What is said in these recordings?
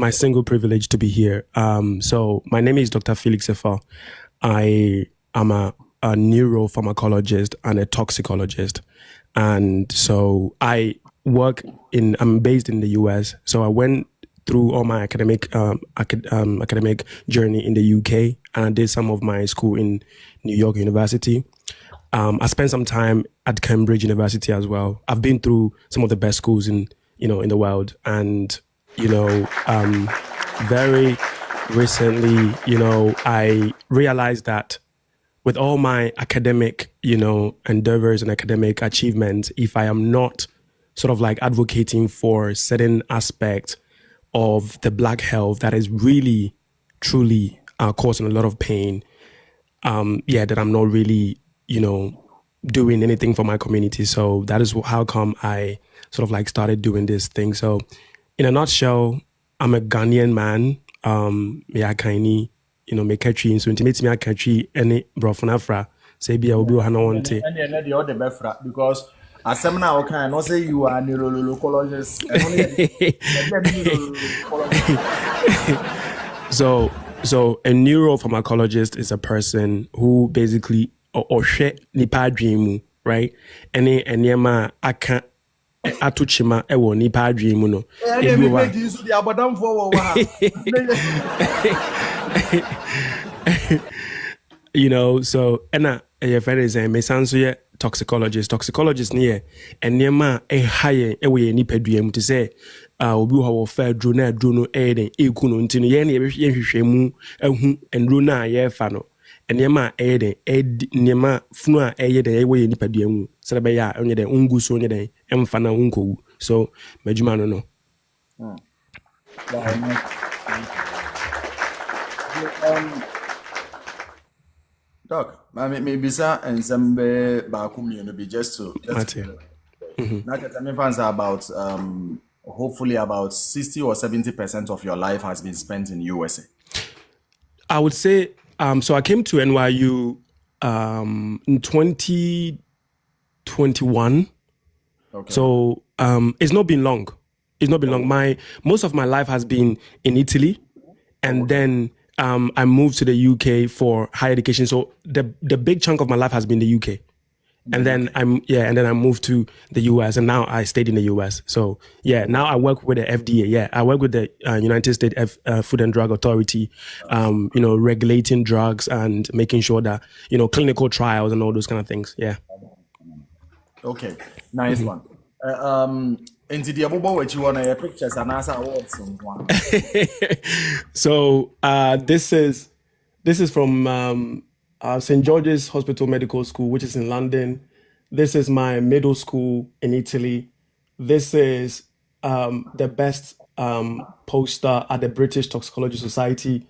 my single privilege to be here. So my name is Dr. Felix Efa. I am a neuropharmacologist and a toxicologist. And so I'm based in the US. So I went through all my academic journey in the UK, and I did some of my school in New York University. I spent some time at Cambridge University as well. I've been through some of the best schools in the world, and very recently, I realized that with all my academic, endeavors and academic achievements, if I am not sort of like advocating for certain aspects of the Black health that is really, truly causing a lot of pain, that I'm not really, doing anything for my community. So that is how come I sort of like started doing this thing. So in a nutshell, I'm a Ghanaian man. Me catchy, so intimate me catchy any brofonafra. Say be I will be one on tea. And the other befra because as some now can not say you are neurologist. So a neuropharmacologist is a person who basically or nipa dream, right? Any yama aka atuchima ewo nipa dream no. So your friend is me sounds so toxicologist near and yama a higher away nipa dream to say obi ho fa drone no eden ekuno ntino ye na yehwehwemu ehu ndrona ye fa no enema eden enema funu a eyeden ewe nipadua mu se be ya onye den ungu so onye den emfa na unkowu so majuma no Doc, maybe sir and some be just to fans about hopefully about 60 or 70% of your life has been spent in USA. I would say so I came to NYU in 2021. Okay. So it's not been long. Most of my life has been in Italy, and then I moved to the UK for higher education. So the big chunk of my life has been the UK. And then I moved to the US, and now I stayed in the US. So now I work with the FDA. Yeah, I work with the United States Food and Drug Authority, regulating drugs and making sure that clinical trials and all those kind of things. Yeah. Okay, nice one. Into the above what you want to pictures and answer awards. So this is from St. George's Hospital Medical School, which is in London. This is my middle school in Italy. This is the best poster at the British Toxicology Society.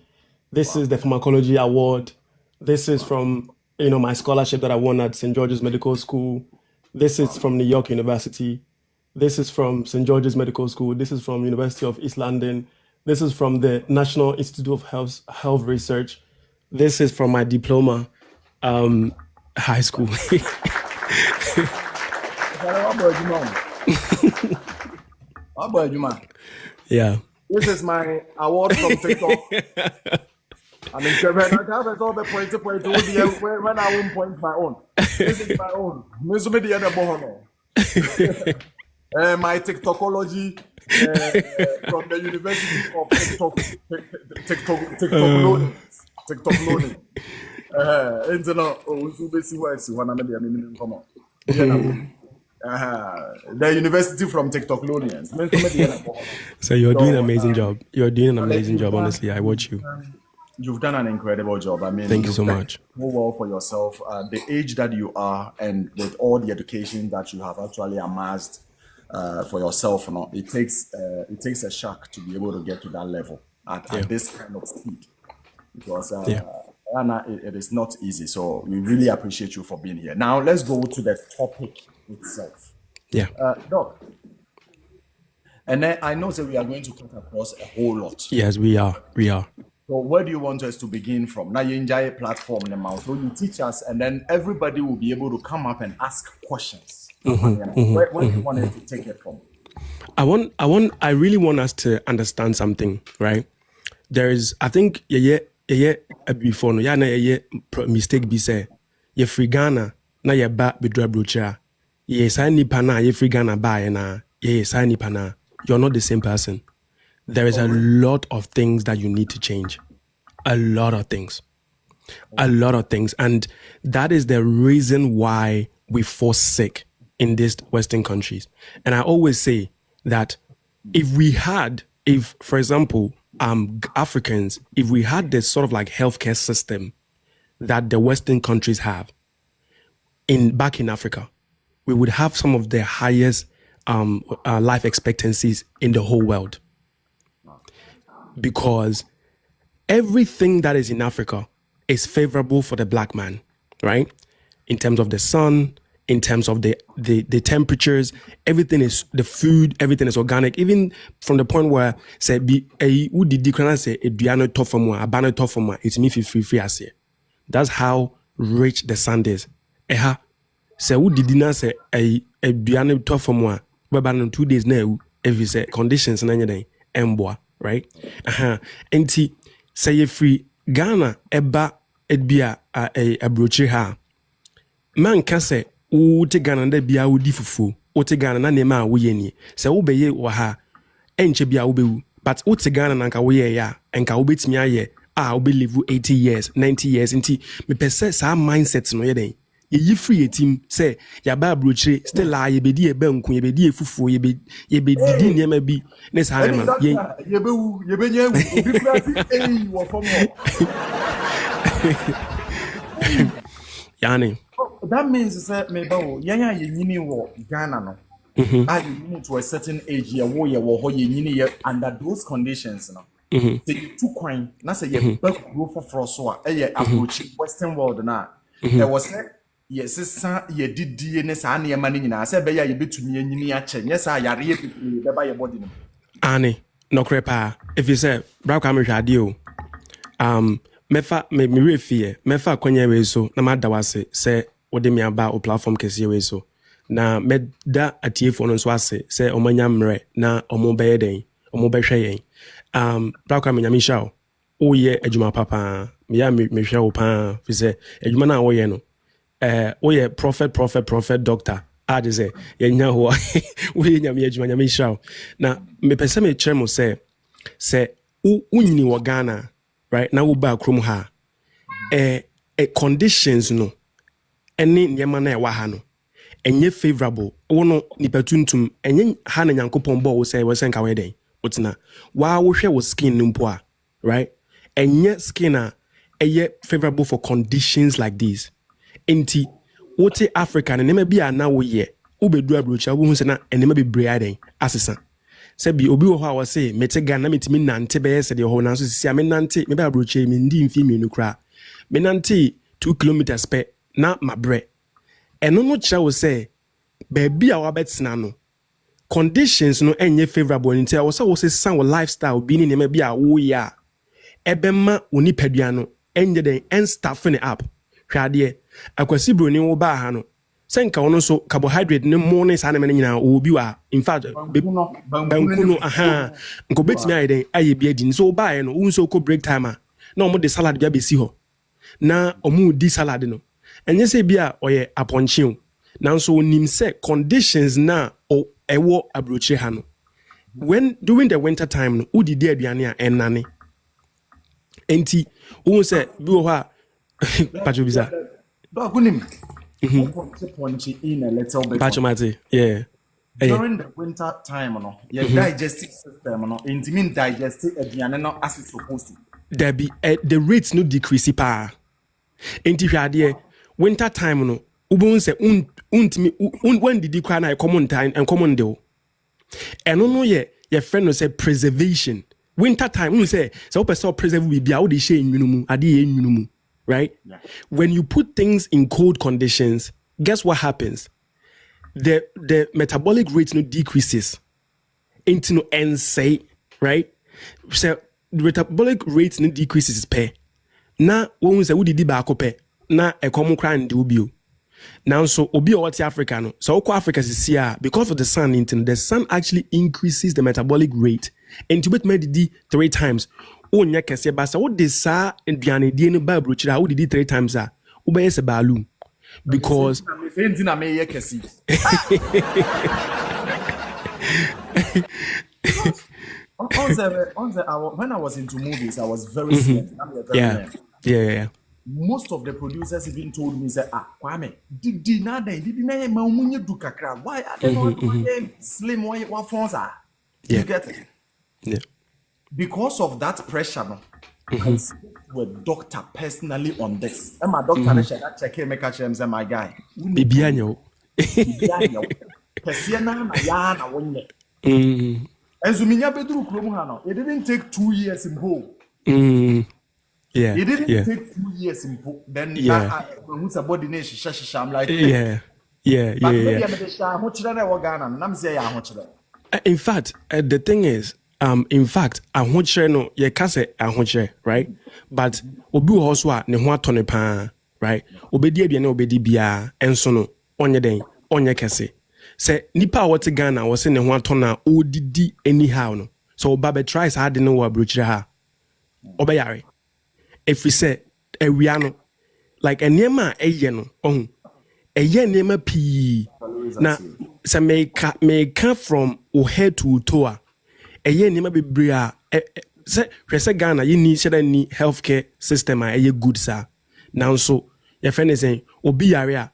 This is the Pharmacology Award. This is from my scholarship that I won at St. George's Medical School. This is from New York University. This is from St. George's Medical School. This is from University of East London. This is from the National Institute of Health Research. This is from my diploma, high school. Yeah. This is my award from TikTok. I mean, when I have all the points when I won't point my own. This is my own. My TikTokology from the University of TikTok loading. The university from TikTok loading. So you're doing an amazing job. You're doing an amazing job, honestly. I watch you. You've done an incredible job. I mean, thank you so much. Well for yourself. The age that you are, and with all the education that you have actually amassed for yourself, it takes a shock to be able to get to that level at this kind of speed, because it is not easy. So we really appreciate you for being here. Now let's go to the topic itself. Yeah, Doc. And then I know that we are going to come across a whole lot. Yes, we are. So where do you want us to begin from? Now you enjoy a platform now, so you teach us, and then everybody will be able to come up and ask questions. Where do you want us to take it from? I really want us to understand something, right? There is, I think, before no, mistake be say, ye free Ghana, na ye ba bedra brocha, ye sign pana, ye free Ghana ba na, ye sign pana. You're not the same person. There is a lot of things that you need to change. A lot of things. A lot of things. And that is the reason why we fall sick in these Western countries. And I always say that if, for example, Africans, if we had this sort of like healthcare system that the Western countries have back in Africa, we would have some of the highest life expectancies in the whole world. Because everything that is in Africa is favorable for the black man, right? In terms of the sun, in terms of the temperatures, everything is the food, everything is organic. Even from the point where say it's me free as that's how rich the sand is. Say who did not say a duane tough for moi, but 2 days now, if you say conditions and anything, right? Enti say you free Ghana eba edbia a broche ha. Man can say o te Ghana de bia odi fufu. O te Ghana na nema wo ye ni. Say wo beye wo ha enche bia wo bewu. But o te Ghana na nka wo ye ya enka wo betimi aye wo be live 80 years, 90 years. Enti me pese sa mindset no ye den. Ye free team say ya ba broche still la ye be di e banku ye be di e fufu ye be didi niam bi ne sa man ye be nya obi prati wo from yani that means say me ba wo yan ye nyini wo Ghana no you need to a certain age ye wo ho ye nyini ye under those conditions no say two coin na say ye back grow for so a ye approach Western world na there was yes sa ye didi ne sa na ye man nyina say be ya ye betumi anyini a che yes yare ye be ba ye body no ani no crepa if you say bra kwa me hwade o mefa me refie mefa kwanya we so na madawase say wode me aba o platform kese we so na meda atiefo no so ase say omanya mre na omo be den omo be hwe yen bra kwa me nyamisha o ye adwuma papa me ya me hwe o pa fi say adwuma na wo ye no we prophet doctor ade say yenya ho we nyame adwuma nyame hwa na me pese me kyeremo say unyini wo Ghana right now we ba krom ha conditions no ene nyema na e wa ha no enye favorable wono nipa tuntum enye ha na Nyankopon bo wo say we senka we den otina wa wo hwe wo skin nimpo a right enye skin a eye favorable for conditions like these enti wote Africa na nema bia na wo ye ubedu abrocha wo hu se na enema bebre aden asesa sebi obi wo ha wo se mete Ghana metimi nante be yese de ho na so sisi me nante me ba abrocha mi ndi mfi mienu kra me nante 2 kilometers per na mabre eno no kira wo se baby a wa betina no conditions no enye favorable nti a wo se san wo lifestyle bi ni nema bia wo ya ebema oni padua no enye den en staffing up hwade akwasi broni wo ba ha no senka wono so carbohydrate ne morning sa na me nyina obi wa in fact bankuno nko betimi ayeden aye bia di so ba ye no wo so ko break time na omo de salad bia besi ho na omo di salad no enye se bia oye aponche na so onim se conditions na ewo abroche ha no when during the winter time no udidi aduane a enane enti wo se bi wo ha pacho bisa Dog, in a little bit. Pachomati, yeah. During the winter time, your digestive system, mean digestive again, as it's supposed to. There be the rates no decrease pa. Enti hwade winter time no, ubon se when did you cry na common time and common deal. Eno no ye your friend no say preservation. Winter time, you say so person preserve we be out the share in ade enwunumu. Right? Yeah. When you put things in cold conditions, guess what happens? The metabolic rate no decreases. Into no end say, right? So the metabolic rate no decreases pay. Na when we say we did back up na a common crime do bio. Now, so obi or Africa no. So Africa is here because of the sun. The sun actually increases the metabolic rate. And to bet me 3 times. Oh, nya kese basa. What they sa and biane di no Bible chira. What did 3 times ah? Ube yes a balloon because. When I was into movies, I was very slim. Yeah. Most of the producers even told me, say, Kwame, did not do kakra. Why are they not slim? What phones are? You get it? Yeah. Because of that pressure, no, I spoke to a doctor personally on this. And my doctor said, check him, make a my guy. Bibiano. And Zuminya Bedru Krumuhano, it didn't take 2 years in whole. Yeah. It didn't take 2 years in whole. Then who's a body nation, I'm like, In fact, the thing is, in fact, I won't share no, you can't say I won't share, right? But obi hoswa ne ho atone pa, right? Obedi bia na obedi bia enso no onye kese. Say nipa what Ghana was in ne ho atona odidi anyhow no. So oba try sa de no wa brochire ha. Obayare. If we say ewia no like enema eye no ohun. Eye enema pi na say make from o head to toe. Eye enema bebre a say hwese Ghana you need sheda ni healthcare system a eye good sir. Now so your friend is saying obi yare a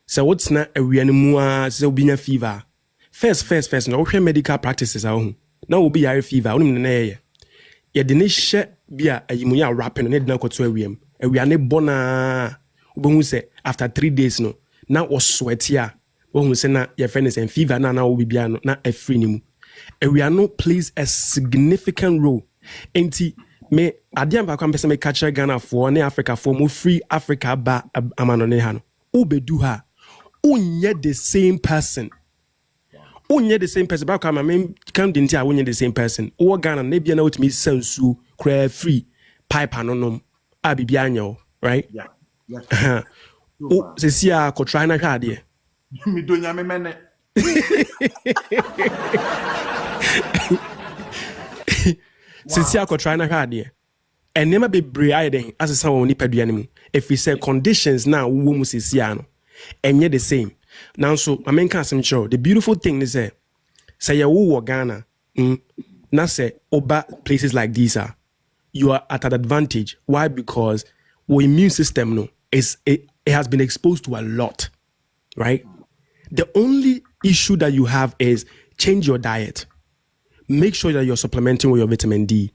so what's na area no mu a say obi nya fever. First no hwe medical practices a ho. Na obi yare fever onum na ye. Ye de ne hye bia ayimu ya rapping na de na kwato awiem. Awia ne bona obohu say after 3 days no na was sweaty a obohu say na your friend is saying fever na obi bia no na afri ni mu. Ewiano plays a significant role. Enti me adiam ba kwampe se me catch Ghana for ne Africa for mo free Africa ba amanone ha no. Obedu ha. Unye the same person. Unye the same person. Ba kwama me kan dinti a unye the same person. O Ghana na bia na otimi sansu cry free pipe anonom a bibia anyo, right? Yeah. O se sia ko try na hwa ade. Me donya me mene. Since I could try na hard and never be breathing as a someone nipaduanum. If we say conditions now, we must see and yet the same. Now, so I mean, show the beautiful thing is say you Ghana, not say oba places like these are you are at an advantage. Why? Because our immune system no is it has been exposed to a lot, right? The only issue that you have is change your diet. Make sure that you're supplementing with your vitamin D.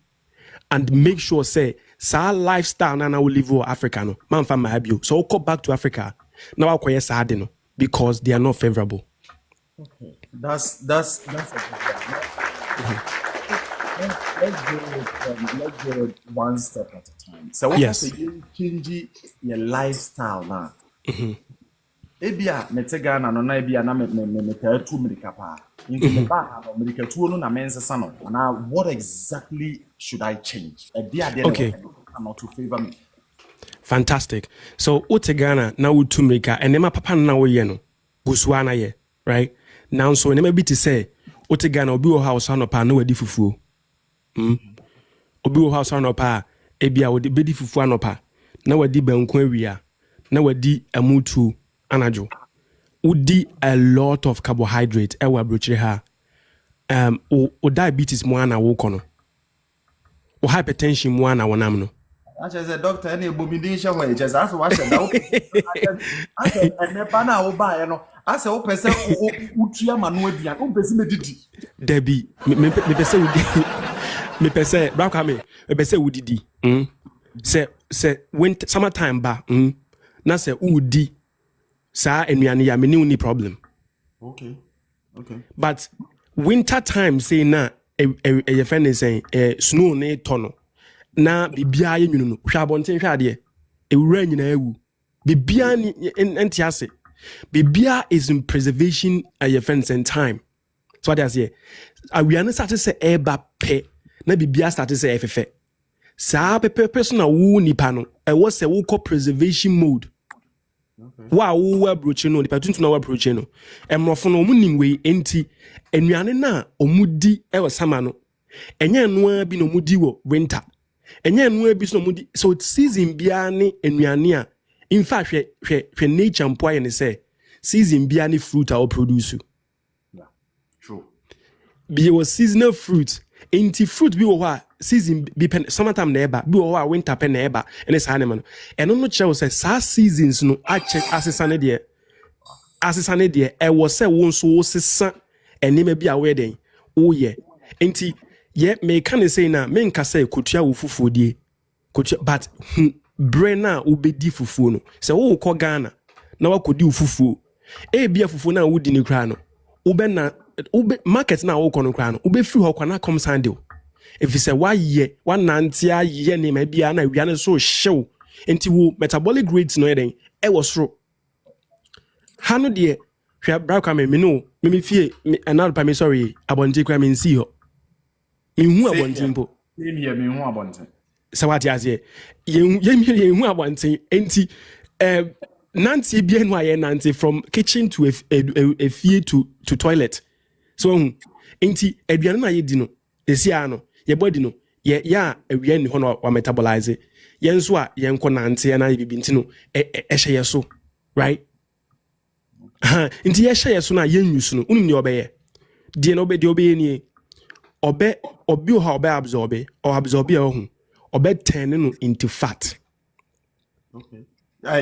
And make sure, say, sa lifestyle na we live in Africa. No, man, fam, so I'll go back to Africa. Now I'll call sad, no, because they are not favorable. Okay, that's let's go one step at a time. So what you change your lifestyle now? Ebia metega na no na ebia na me ka tu medical pa into the back of medical tu no na mensa sano. Now what exactly should I change? Okay, not to favor me. Fantastic. So Ghana na utu medical and nema papa na wo ye no guswana ye, right? Now so nema bi to say Ghana obi wo house no pa na wadi fufuo. Obi wo house no pa ebia wo de bedi fufuo no pa na wadi banku awia na wadi amutu anajo udi a lot of carbohydrate ewa brochire ha o diabetes mo ana wo kono o hypertension mo ana wonam no acha say doctor any abomination wey just ask what say na I say enepa na wo ba ye no ase wo pese utua manu aduan wo pese medidi debi me pese udi me pese braka me pese udidi se winter summertime ba na se udi sa enuane ya me ni problem. Okay. But winter time say na e friend is saying snow ne tono na bibia ye nwunu no hwa bonten hwa de e wura nyina ewu bibia ni entiase bibia is in preservation your friends and time. So what I say we are not start to say eba pe na bibia start to say efefe sa person na wu nipa no e wo se wo preservation mode. Wa wo approach no the patuntu na approach no emrofo no omunim we enti enuane na omudi e wasama no enye enoa bi no omudi wo winter enye enoa bi so omudi so season bia ne enuane a in fact hwe nature mpo aye ne say season bia ne fruit a produce. Yeah, true. Bi was seasonal fruit enti fruit bi wo ha season bi pen summertime na eba bi wo ha winter pen na eba ene sa ne no eno no chew say sa seasons no a check asesa ne de e wo say wo nso wo sesa enema bi a we den wo ye enti ye me kan say na me nka say kotua wo fufuo die kotua but brain na wo be di fufuo no say wo ko Ghana na wa kodi wo fufuo e bia fufuo na wo di ne kra no wo be na wo be market na wo ko no kra no wo be free ho kwa na come Sunday. If you say why ye one nantia ye ne ma bia na wiane so hyew enti wo metabolic rate no eden e wo soro hano de hwe bra me no me fie another pa me sorry abonti kwa me nsi ho hu abonti mpo me hu abonti sawati azie ye hu abonti enti nanti bia no aye nanti from kitchen to a fie to toilet so enti aduane na ye di no esia no your body no ya awia ni ho no wa metabolize yen so a yen ko nante na bibi nti no ehye yeso right nti ye hye yeso na yen use no unum ni obeye de no obeye ni obi o ha absorb ya ho obe turn no into fat. Okay.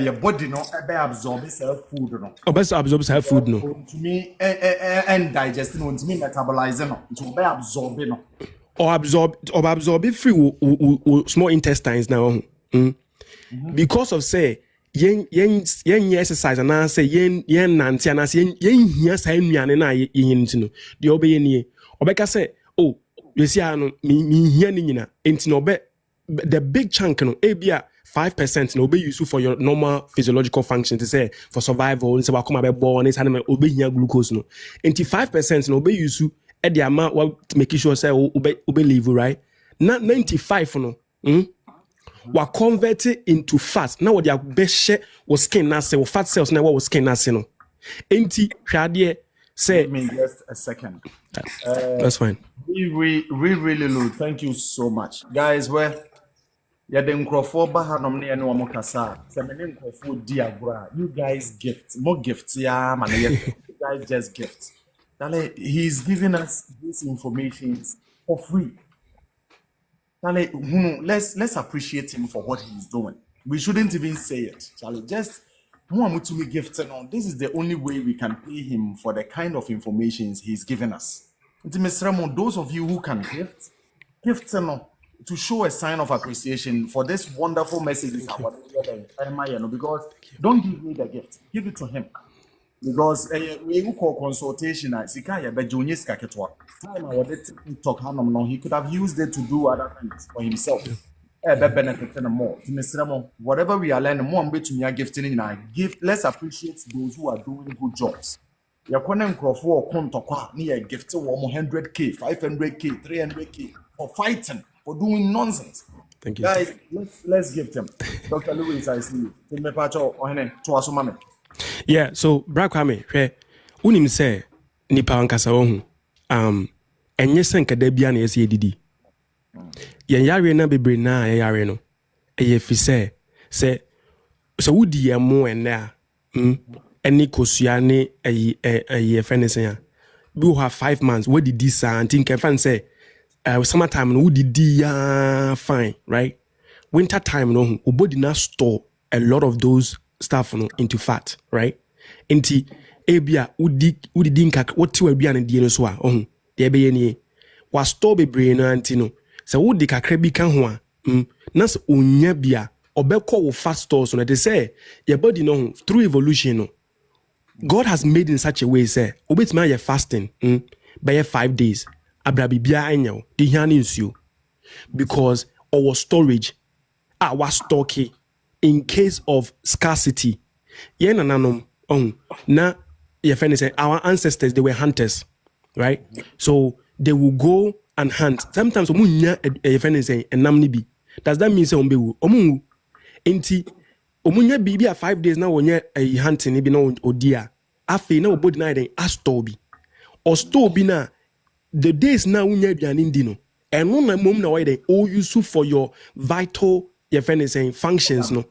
Your body no absorb self food no Absorb self food no to me and digest no to me metabolize no to absorb no or absorb it free small intestines now. Because of say yen exercise and I say yen nanti and I say yen here say nuane na yen ntino de obeye nie obeka say oh you see ano me here ni nyina ntino obe the big chunk no ebia 5% no be useful for your normal physiological function to say for survival say wakoma be born is animal obe here glucose no enti 5% no be useful at the amount what make sure say obe live right na 95 no wa convert it into fat now what your best was skin na say fat cells na what was skin na say no enti hwade say give me just a second. That's fine. We really low. Thank you so much guys. Where ya the microphone ba hanom ne no mo kasa se me ne microphone di agora you guys gift more gifts ya man you guys just gift. Dale, he's giving us this information for free. Dale, let's appreciate him for what he's doing. We shouldn't even say it. Charlie, just to me gifts and on. This is the only way we can pay him for the kind of information he's given us. Mr. Ramon, those of you who can gifts and on, to show a sign of appreciation for this wonderful message. Because don't give me the gift, give it to him. Because we call consultation sika ya bejonye sika ketwa time I wanted to talk hanom no he could have used it to do other things for himself be benefit more to Mr. Whatever we are learning more to me gifting in give let's appreciate those who are doing good jobs ya kwana nkrofo o kontokwa na ya gift wo 100k 500k 300k for fighting for doing nonsense. Thank you guys. Let's gift him. Dr. Lewis, I see you me pacho ohene to asomame. Yeah, so bra kwame hwe unim say nipa ankasa wo hu enye senkada bia na yesi edidi yen yare na bebre na yare no eye fi say so wudi emo ene a eni kosua ne eye fenisen ya bi have 5 months what did this antin can fan say summertime no wudi di ya fine right winter time no obody na store a lot of those stuff no into fat right enti ebia udi dinka what we bia na die no so a de be ye ni wa store bebre no anti no se wudi kakra bi ka ho a na se onya bia obekọ wo fat stores no they say your body no through evolution no God has made in such a way say obetima your fasting by 5 days abrabi bia anyo de hiane nsuo because our storage our stocking in case of scarcity. Yen nanom na your friend say our ancestors they were hunters, right? So they will go and hunt. Sometimes omunya your friend say enamni bi. Does that mean say ombewu? Omu enti omunya bibi a 5 days na wonye hunting bi na odia afi na obodi na den astore bi or store bi na the days na wonya aduane ndi no eno na mom na why all use for your vital your friend is saying functions no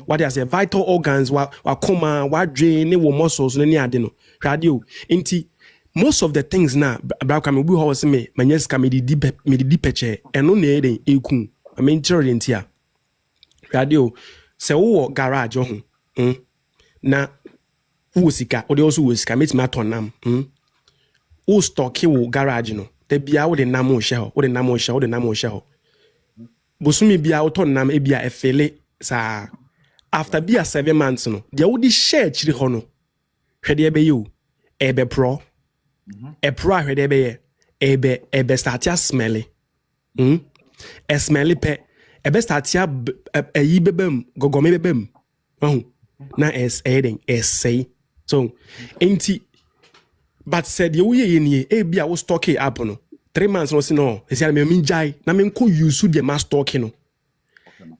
what I say vital organs wa koma wa drain wo muscles no ni ade no radio nti most of the things na abaka me bi ho was me manyes ka me di peche eno na eden eku I mean theory ntia radio se wo garage ho na wo sika o de also wo sika metima tonam wo stock wo garage no da bia wo de nam wo hye ho wo de nam wo hye ho bosumi bia wo tonam e bia efele sa after bia 7 months no de wo di share chiri ho no hwede ebe yo ebe pro e pro hwede ebe ye ebe start ya smelly e smelly pe ebe start ya yi bebem gogome bebem na eden say so enti but said you ye ni e bia wo stock it up no 3 months no se no e say me minjai na me nko use de ma stock no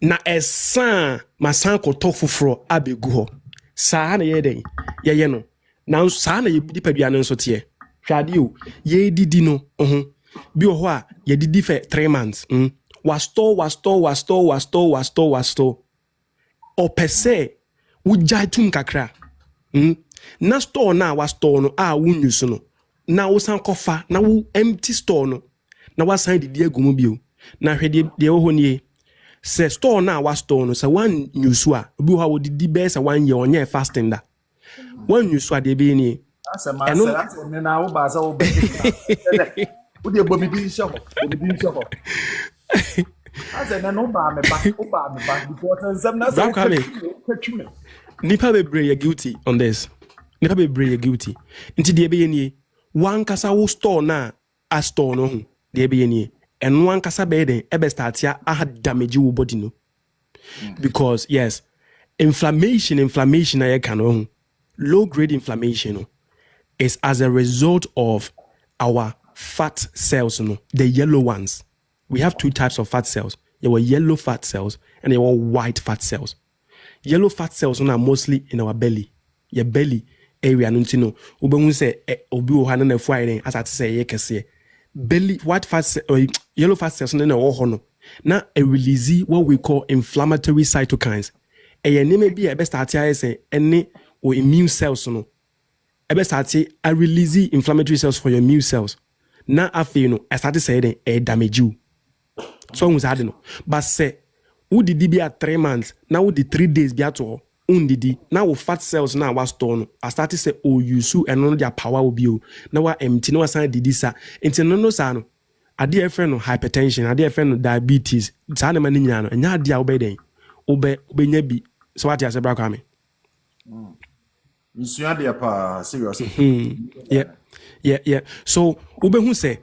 na esan masan ko to foforo abegu ho saa na ye den ye no na saa na ye dipadua no nso te hwade o ye didi no bi ho a ye didi fe 3 months was store o pese wo jai tum kakra na store na was store no a wo nyusu no na wo san kofa na wo empty store no na wasan didi agumu bio na hwede de ho nie se store na was store no se wan nyusu a bi ho a wo didi be se wan ye onye fasting da wan nyusu a de be nie eno na wo ba sa wo be wo de bomi bi nso ase na no ba me ba because some na say kwatwime nipa bebre you guilty on this nipa bebre you guilty nti de be nie wan kasa wo store na a store no hu de be nie eno wan kasa be den e be start ya a damage wo body no because yes inflammation na can no low grade inflammation no is as a result of our fat cells no the yellow ones. We have 2 types of fat cells. There were yellow fat cells and there were white fat cells. Yellow fat cells are mostly in our belly. Your belly area no ntino. Ube say obi o hana na fuaire as I say ye kese. Belly white fat yellow fat cells no na wo no. Na a release what we call inflammatory cytokines. E name bi e be start ya say any or immune cells no. E be start a release inflammatory cells for your immune cells. Na afi no I start say den e damage you. So we had no but say who did be at 3 months now the 3 days be at all undidi now we fat cells now was torn I started say oh you su and no their power will be now we empty no sign didi sa into no sa no ade friend no hypertension ade friend no diabetes sa na mani nya no nya ade a obeden obenya bi so what you say bra kwame nsuya de pa serious yeah so obehu say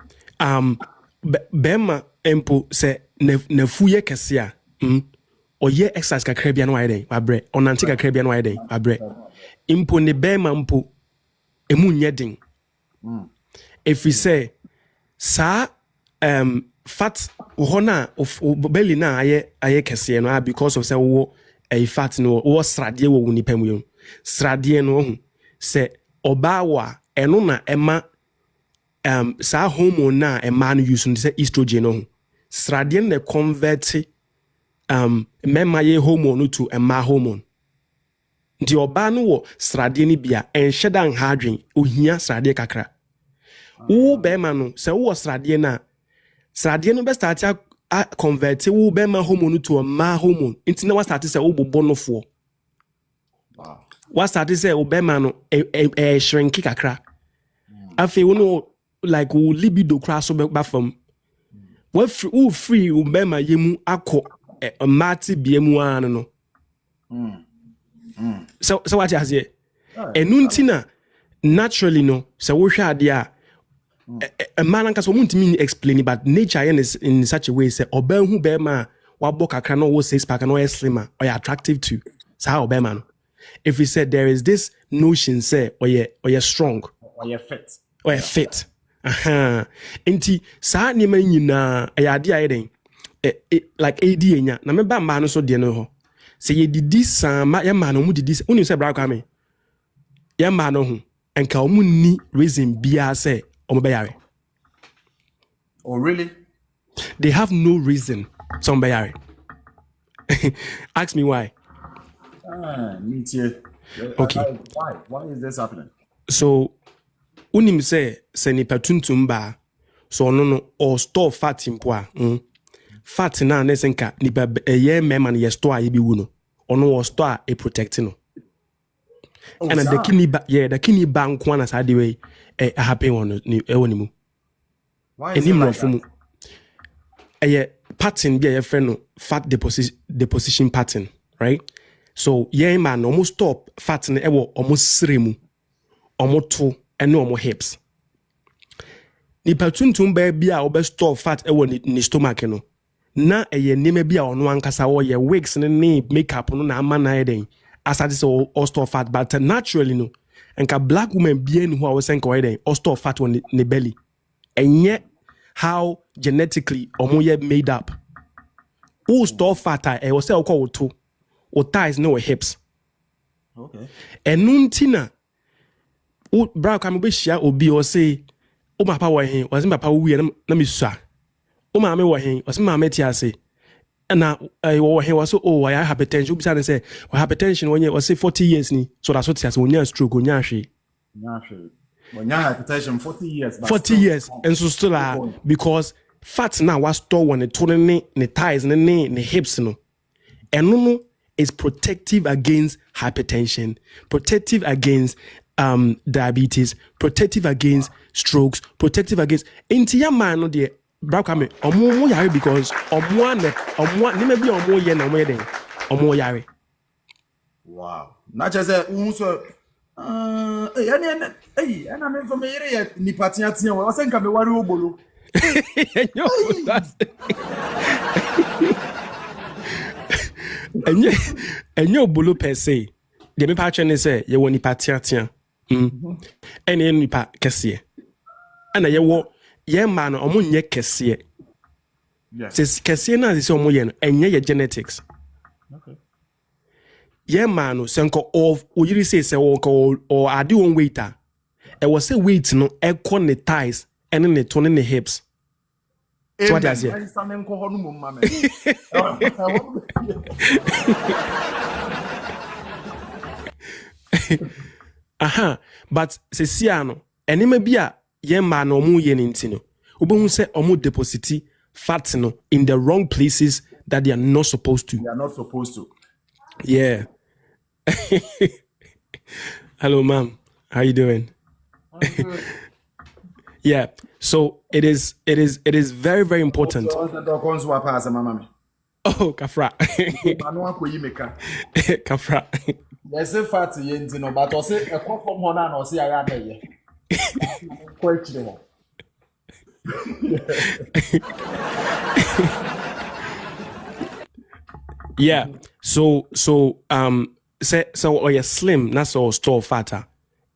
bema empo se nefuye kese a oye exercise kakra bia no widen wabre onante kakra bia no widen wabre impo ne bema mpo emu nyeden if we say sa fat hona of belly na aye kese no because of say wo a fat no wo srade wo woni pam srade no se oba wa eno na ema sa hormone na a man use no say estrogen no srade na convert mema ye hormone to a ma hormone nti oba no wo srade ni bia enhye dan hadwen ohia srade kakra wo be ma no se wo srade na srade no be start a convert wo be ma hormone to a ma hormone nti na wa start say wo bobo no fo wa start say wo be ma no shrink kakra afi wo no like wo libido crash so ba fam wo free wo be ma yemu akọ mati biemu an no so what you say enuntina naturally no so wo hwa ade a man anka so muntimi explain but nature is in such a way say obanhu be ma wabo kakra no wo 6 pack no slimmer or attractive to so how be ma no if we said there is this notion say or you strong or you fit enti sa ni man nyina ayade ayeden like AD enya na me ba ma no so de no ho Say ye did this sama ya man who did this unu say bra kwame. Ya man ho enka omu ni reason bia say omo be yare. Oh really? They have no reason some be yare. Ask me why. Me too. Okay. Why? Why is this happening? So unim say nipa tuntum ba so no or store fat mpo a fat na na senka nipa ye mema na ye store ye bi wu no ono wo store e protect no and the kidney ba nko na sa de we happen won ni e woni mu why is it like that? Pattern be a friend no fat deposition pattern, right? So yeah man almost stop fat na e wo almost sremu almost to and no more hips. Nipa tuntum ba bia obe store fat e wo ni stomach no na neme bia ono ankasa wo ye wigs ne makeup no na ama na eden asade so or store fat but naturally no enka black woman bia ni ho a wo senka eden or store fat on ne belly enye how genetically omo ye made up who store fat e wo say o call to o thighs no hips. Okay. Enuntina o bra ka me be hia obi o say o mapa wo hen o say mapa wo na me sua o ma me wo hen o say ma me ti ase na wo hen was oh I have hypertension obi say say hypertension when you say 40 years ni so that's what say onya stroke onya hwe when you hypertension 40 years but 40 years and so still because fat now was store when the tone ne thighs ne hips no eno is protective against hypertension, protective against diabetes, protective against strokes, protective against intia man no de bra kwame omo yare because omo ne me bi omo ye na omo den omo yare. Wow. Not just so and me from here ni patia tia we say nka me wari obolo. Enye obolo per se de me pa twene se ye woni patia ene nipa kese ana ye wo ye ma no omo nye kese yes kese na se omo ye no enye ye genetics. Okay. Ye ma no senko of oyiri se or ade won weight a e was say weight no e ko ne thighs ene ne to ne hips. So what does it? But se siano enema bia ye ma no mu ye nti no obohu se omo deposit fat no in the wrong places that they are not supposed to. They are not supposed to. Yeah. Hello ma'am, how you doing? I'm good. Yeah, so it is very, very important. Oh, Kafra. Kafra. There's a fat yen, but I say a call from Hona or see I am quite. Yeah, so or you're slim, that's all store fatter.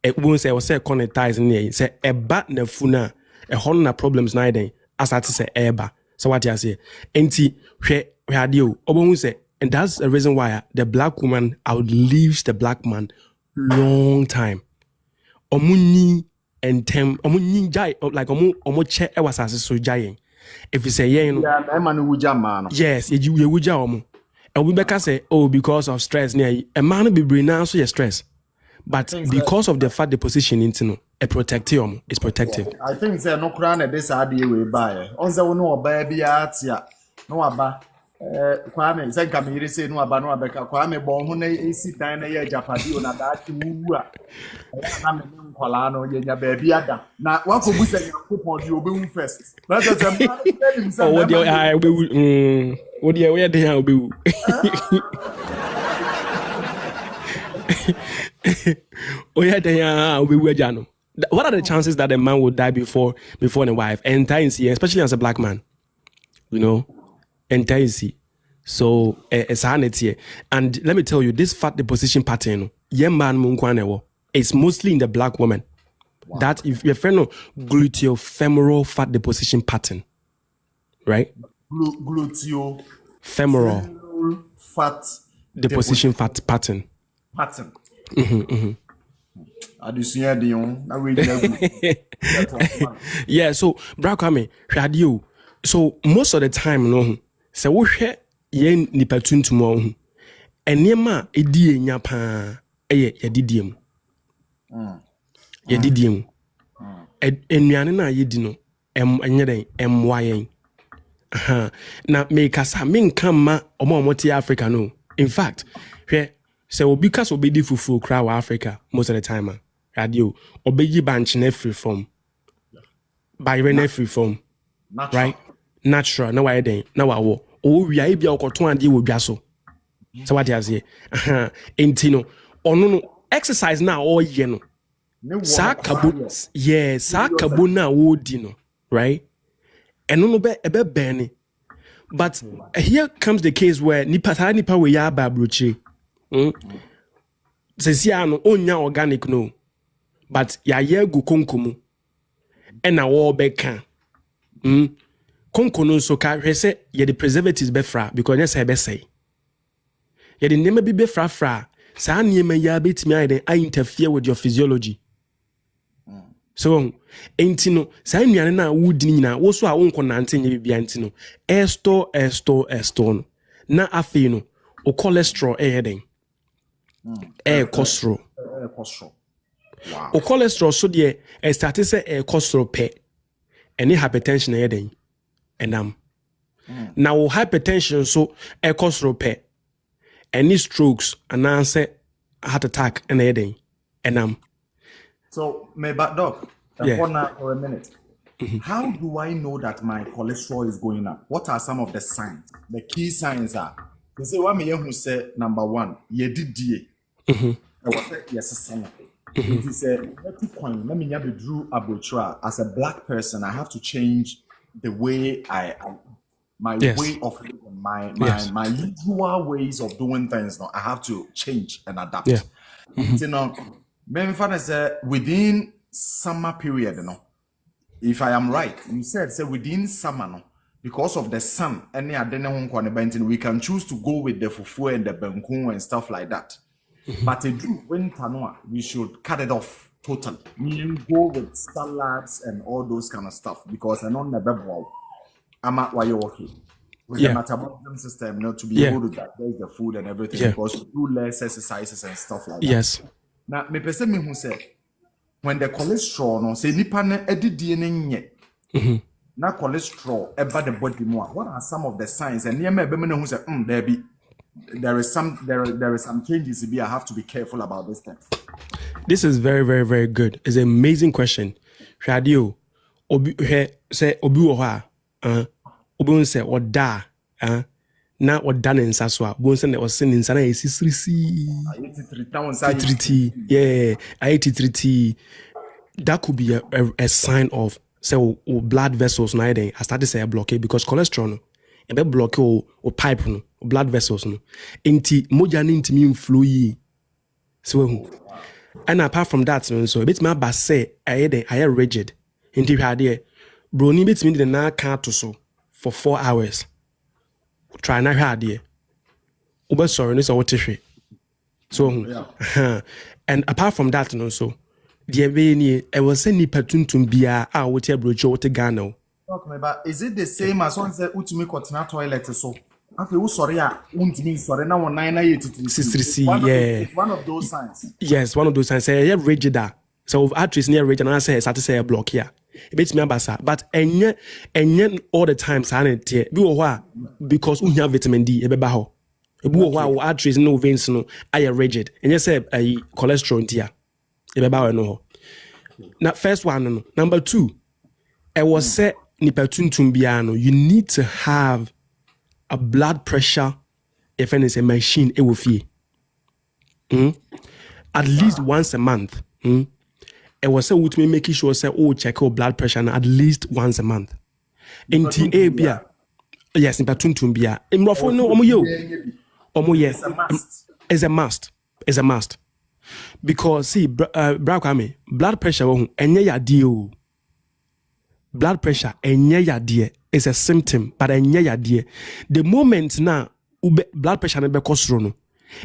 It won't say, I was say, connectize in there. Say, a bat na funa, a honor problems neither, as I say, eba. So what you say? Enti, we had you, Obo say, and that's the reason why the black woman outlives the black man long time. Omuni and tem, omuni jai, like omo che ewasase so jai. If you say, yeah, you know, yes, you wuja omo. And we better say, oh, because of stress, a man be bring now so you stress. But because of the fat deposition into a protective is protective. I think say no crown this idea we buy. Once we know baby atia no aba kwame say come here say no aba no abeka kwame bon ho na esi dan na ye japadi na da ati wu a na me nkwala no ye nya baby ada na wakobu say yakopon di obewu first. Let us say what the I obewu what the where dey obewu. Oh yeah, what are the chances that a man will die before a wife? Entirely, especially as a black man, you know, entirely. So it's sanity. And let me tell you, this fat deposition pattern, it's mostly in the black woman. Wow. That if your friend gluteofemoral fat deposition pattern, right? Gluteofemoral fat deposition pattern. Pattern. Yeah, so Brakame, radio. So most of the time, no, so we share yen nipa tuntum and nema edi enya pa yedidium. Yedidium. Enuane na yedi no enyeden emwayen. Na make us menka ma omo Africa no. In fact, so obi ka so obedi fufu kra wa Africa most of the time. Radio obeji banch na free from. By rene free from. Right? Natural na why den na wa wo. O wi ai bia okoton ade wo dwa so. So what you say? Entino ono no exercise na all ye no. Sa kabo na wo di no, right? Eno no be bene. But here comes the case where nipa we ya ba brochi. Sesia no onya organic no. But ya ye gu konkomu. Ena wo beka. Konkono so ka hwese ye the preservatives be fra because yes e be say. Ye the name be fra. Sa name ya betimi I interfere with your physiology. So entino sa nnuane na wudi nyina wo so a wonko nante nye bibia entino esto no na afi no o cholesterol heden cholesterol wow o cholesterol so de start say cholesterol pe any hypertension heden enam na wo hypertension so cholesterol pe any strokes and answer heart attack and heden enam. So, doc, for a minute. How do I know that my cholesterol is going up? What are some of the signs? The key signs are, they say, what me who say number one, ye did DA. Yes, it is a let me have Drew Abutra. As a black person, I have to change the way my way of living, my usual ways of doing things. Now I have to change and adapt. You know. Within summer period, if I am right, you said within summer, because of the sun, we can choose to go with the fufu and the benku and stuff like that. But winter, we should cut it off totally. We go with salads and all those kind of stuff because I know never I'm at why you're okay. With the metabolism system, to be able to digest the food and everything because we do less exercises and stuff like that. Yes. Now, me person me who say when the cholesterol no say nipa na edidie ne nye na cholesterol eba the body more. What are some of the signs? And near me be me who say there is some changes to be. I have to be careful about this thing. This is very, very, very good. It's an amazing question. Radio obi say obi wo ha obi say oda na oda ne nsa so a bo nse na o se ne nsa na esisirisi that could be a sign of say blood vessels na I started say blockade because cholesterol no e be block o pipe no blood vessels no enti moja no ntimi flow yi so and apart from that no so bit me ba say I rigid enti hwade broni bit me de na ka to so for 4 hours. Try na hwade ube sorry no so what so and apart from that no so the be I was send nipa tuntum bia a wote abrocho wote Ghana. Talk me about is it the same as one say utumi kotina toilet so after you sorry untimi sorry na 1983 one of those signs. Yes, one of those signs say rigid so actress near rigid and I say start to say a block here. It makes me abasa but enye all the time sanity bi wo ho a because we have vitamin D e beba ho e bi wo ho a wo arteries no veins no are rigid enye say cholesterol ntia e beba ho no ho na first one no number 2 I was say nipa tuntum bia no you need to have a blood pressure if any say machine e wo fie at least once a month I was say with me making sure say check your blood pressure at least once a month. In TA bia. Yes, in patuntum bia. In rofo no omo ye. Is a must. Is a must. Because see Brakame, blood pressure enye ya die. Blood pressure enye ya die is a symptom but enye ya die. The moment na blood pressure na be kosro no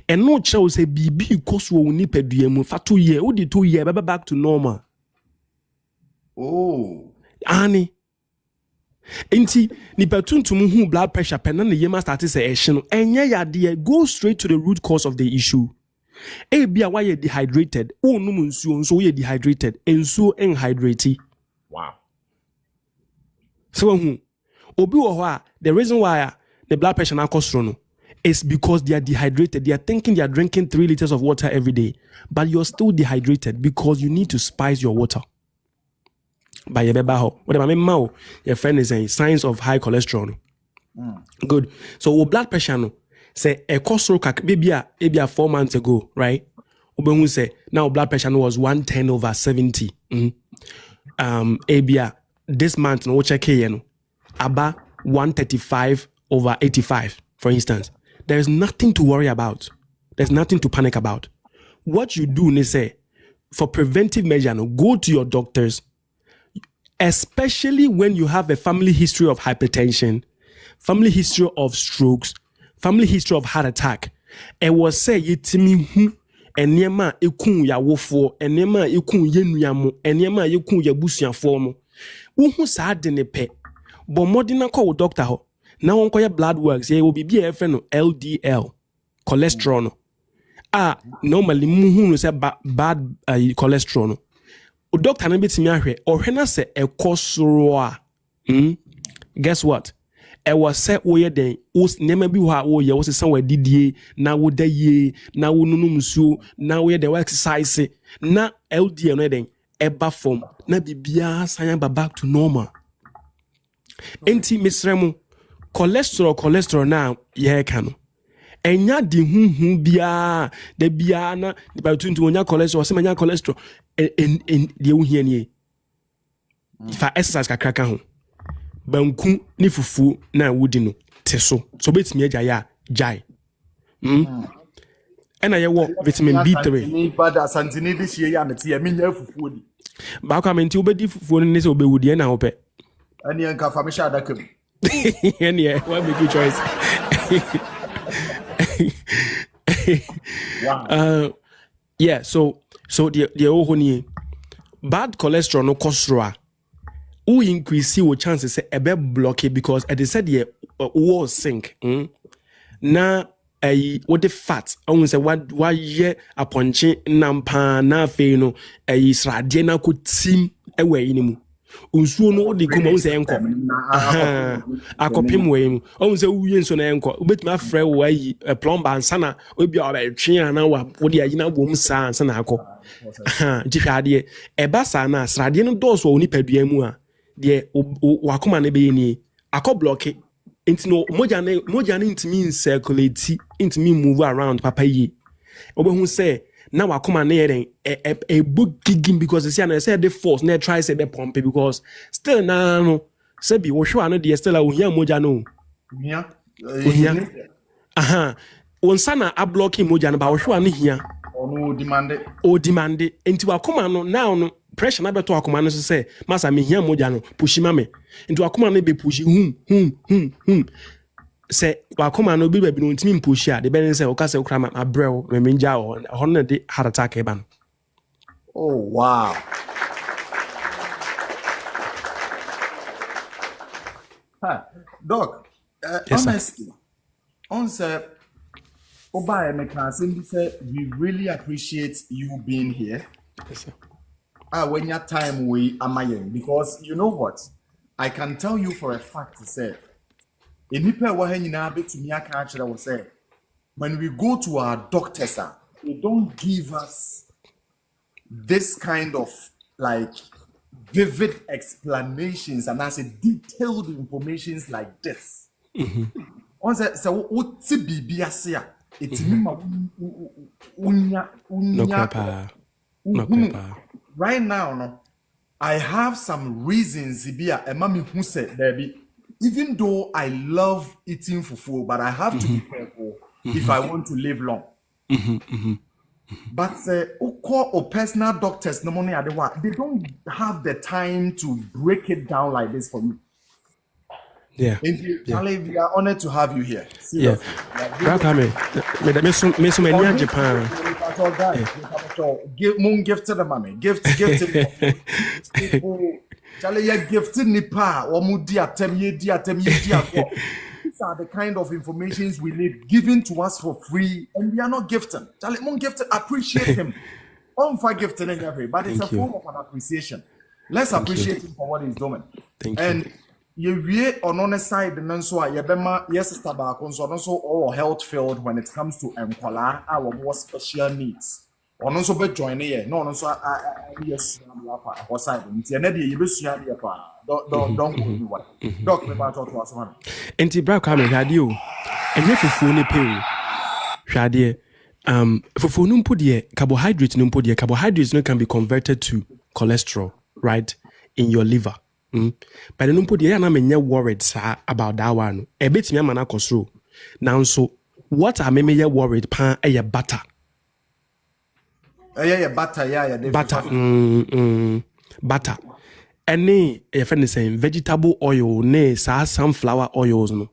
And no chow say BB cost wo nipadua for 2 years. What did 2 years back to normal? Oh. Ani. Enti nipa tuntum hu blood pressure pen na yema start say ehye no enye yade go straight to the root cause of the issue. Bia why you dehydrated? Oh no nsuo so you dehydrated. Ensuo enhydrate. Wow. So obi wo ho a the reason why the blood pressure na kosoro no is because they are dehydrated. They are thinking they are drinking 3 liters of water every day, but you're still dehydrated because you need to spice your water. By your baby, what am I mean? Your friend is saying signs of high cholesterol. Good. So blood pressure no say a cholesterol maybe 4 months ago, right? Who say now blood pressure no was 110/70. This month no check no about 135/85, for instance. There's nothing to worry about. There's nothing to panic about. What you do, they say, for preventive measure, no, go to your doctors, especially when you have a family history of hypertension, family history of strokes, family history of heart attack. And was say yitimi hu enema ekun ya wofo, enema ekun yenuamo, enema ekun ya busuafo mo. Uhu saa de ne pe. Bo modina call doctor ho. Na won koye blood works, ye will be no LDL, cholesterol no. Normally muhu no say bad cholesterol no. O doctor na betimi ahwe, ohwe na se ekosoro a. Guess what? E was say oye den, os nema bi ho a oye wo se san wa didie, na wo da ye, na wo nunu musuo, na wo ye the exercise, na LDL no den eba form, na bibia san ba back to normal. Enti misremu cholesterol na ye kanu. Enya di hu bia de bia na de ba tuntu onya cholesterol se manya cholesterol en de hu hia nie. If I exercise kakra ho banku ni fufu na wudi no teso so betimi agya ya jai. Ena ye wo vitamin B3 ni bada santini this year ya meti ya minya fufu di ba kwa menti obedi fufu ne se obewudi na ho pe ani enka fa me sha adaka bi any what make you choice. wow. Yeah, so the ohoni bad cholesterol no cholesterol who increase your chances say ebe block it because they said the wall sink na what the fat I say what ye aponche nampa na fe no srade na ko tim ewe inimu unsuo no de kuma say enko akopem we mu say uye nso na enko obetuma afre wo ayi plumber ansana obi a ba twe ana wa wo de ayi na bom sa ansana akọ ntihwade eba sa na srade no dose wo ni padua mu a de wakoma na be ni akọ block enti no moja na intimi circulate intimi move around papa yi obehu say na wakoma na yeren a book gigging because they say the force na try say be pump because still na no say bi wo hwa no de still a ohia moja no ohia onsa na a blocking moja no ba wo hwa no hia o demand enti wakoma no now no pressure na beto akoma no say masa me hia moja no pushi mame enti wakoma no be pushi say wakoma no bi ba bi no ntimi pushi a de be say o ka say okra ma abrel me menja ho na de heart attack e ba no. Oh wow. Doc, Yes, honestly, on say Oba Emeka say we really appreciate you being here. Yes, sir. When your time we amayen because you know what? I can tell you for a fact to say enipa wa ha nyina betumi aka akere wo say when we go to our doctors they don't give us this kind of like vivid explanations and as a detailed informations like this. On say what ti bibi ase a etimi ma unya right now no I have some reasons bia emami hu say there even though I love eating fufu but I have to be careful if I want to live long. But personal doctors no money they don't have the time to break it down like this for me. Yeah. Yeah. Charlie, we are honored to have you here. Yeah. Seriously. Brakame. Me so many Japan. Moon gift to the mommy. Gift people. Charlie, you're gifted nipa or mudia temye. These are the kind of informations we need given to us for free, and we are not gifting. Charlie, moon gifted, appreciate him. For gifting and every, but it's a form of an appreciation. Let's appreciate him for what he's doing. Thank and you on the side, and so yes, sister back on so also all health field when it comes to our more special needs. On also be joining here. No, so yes, what side? You be don't me what. Doc, me about to us one. Enti Brakame radio. Enye fufu ne pe. Hwade. Fufu no mpo de carbohydrates no mpo de carbohydrates no can be converted to cholesterol, right, in your liver. But no mpo de ya na menye worried about that one. E betimi ama na kosro. Now so what are me worried pan e butter. Butter, butter. Butter. Any if anything vegetable oil ne sunflower oils no.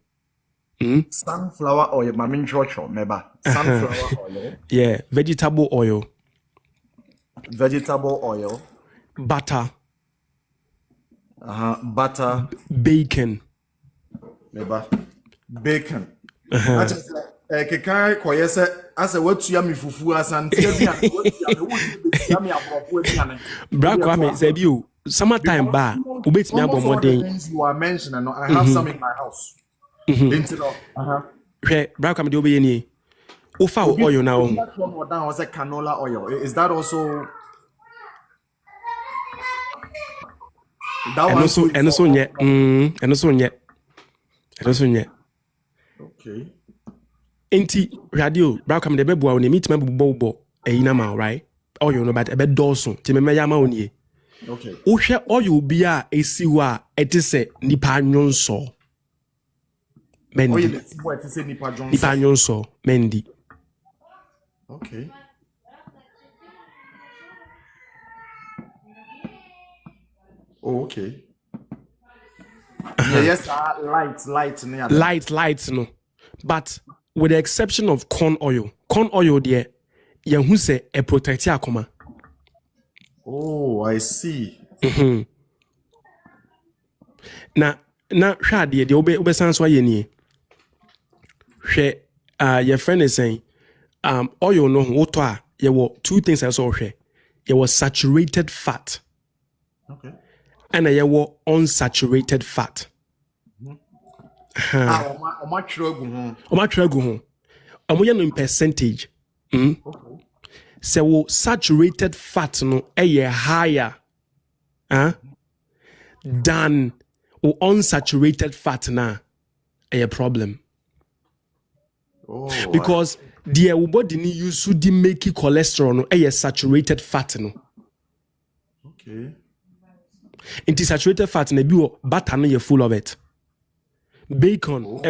Sunflower oil, my main church, neighbor. Sunflower oil. Yeah, vegetable oil. Vegetable oil. Butter. Butter. Bacon. Neighbor. Bacon. Kekai koyese ase watu ya mifufu asante Brakame say you summertime ba ubetimi abomodin you are mentioning I have some in my house. Brakame de obeye ni ofa oil na o down was a canola oil. Is that also that one and so nye okay. Enti radio Brakame de beboa oni mitima bobbo eyina ma right oil no but ebe doso ti me ya ma oni okay ohwe oil bi a esiwo a etise nipa nwonso mendi oil etise nipa nwonso mendi okay okay yes light no but with the exception of corn oil there yahu say e protect akoma. Oh, I see. Na hwa de obe sanso ayeni hwe your friend is saying oil no woto a ye wo two things I saw hwe ye was saturated fat, okay, and ye wo unsaturated fat. Omatragu ho omoye no in percentage. Okay. So saturated fat no higher than unsaturated fat na a problem. Oh, because the body ni use to make cholesterol no saturated fat no. Okay. Into saturated fat na bi butter no full of it. Bacon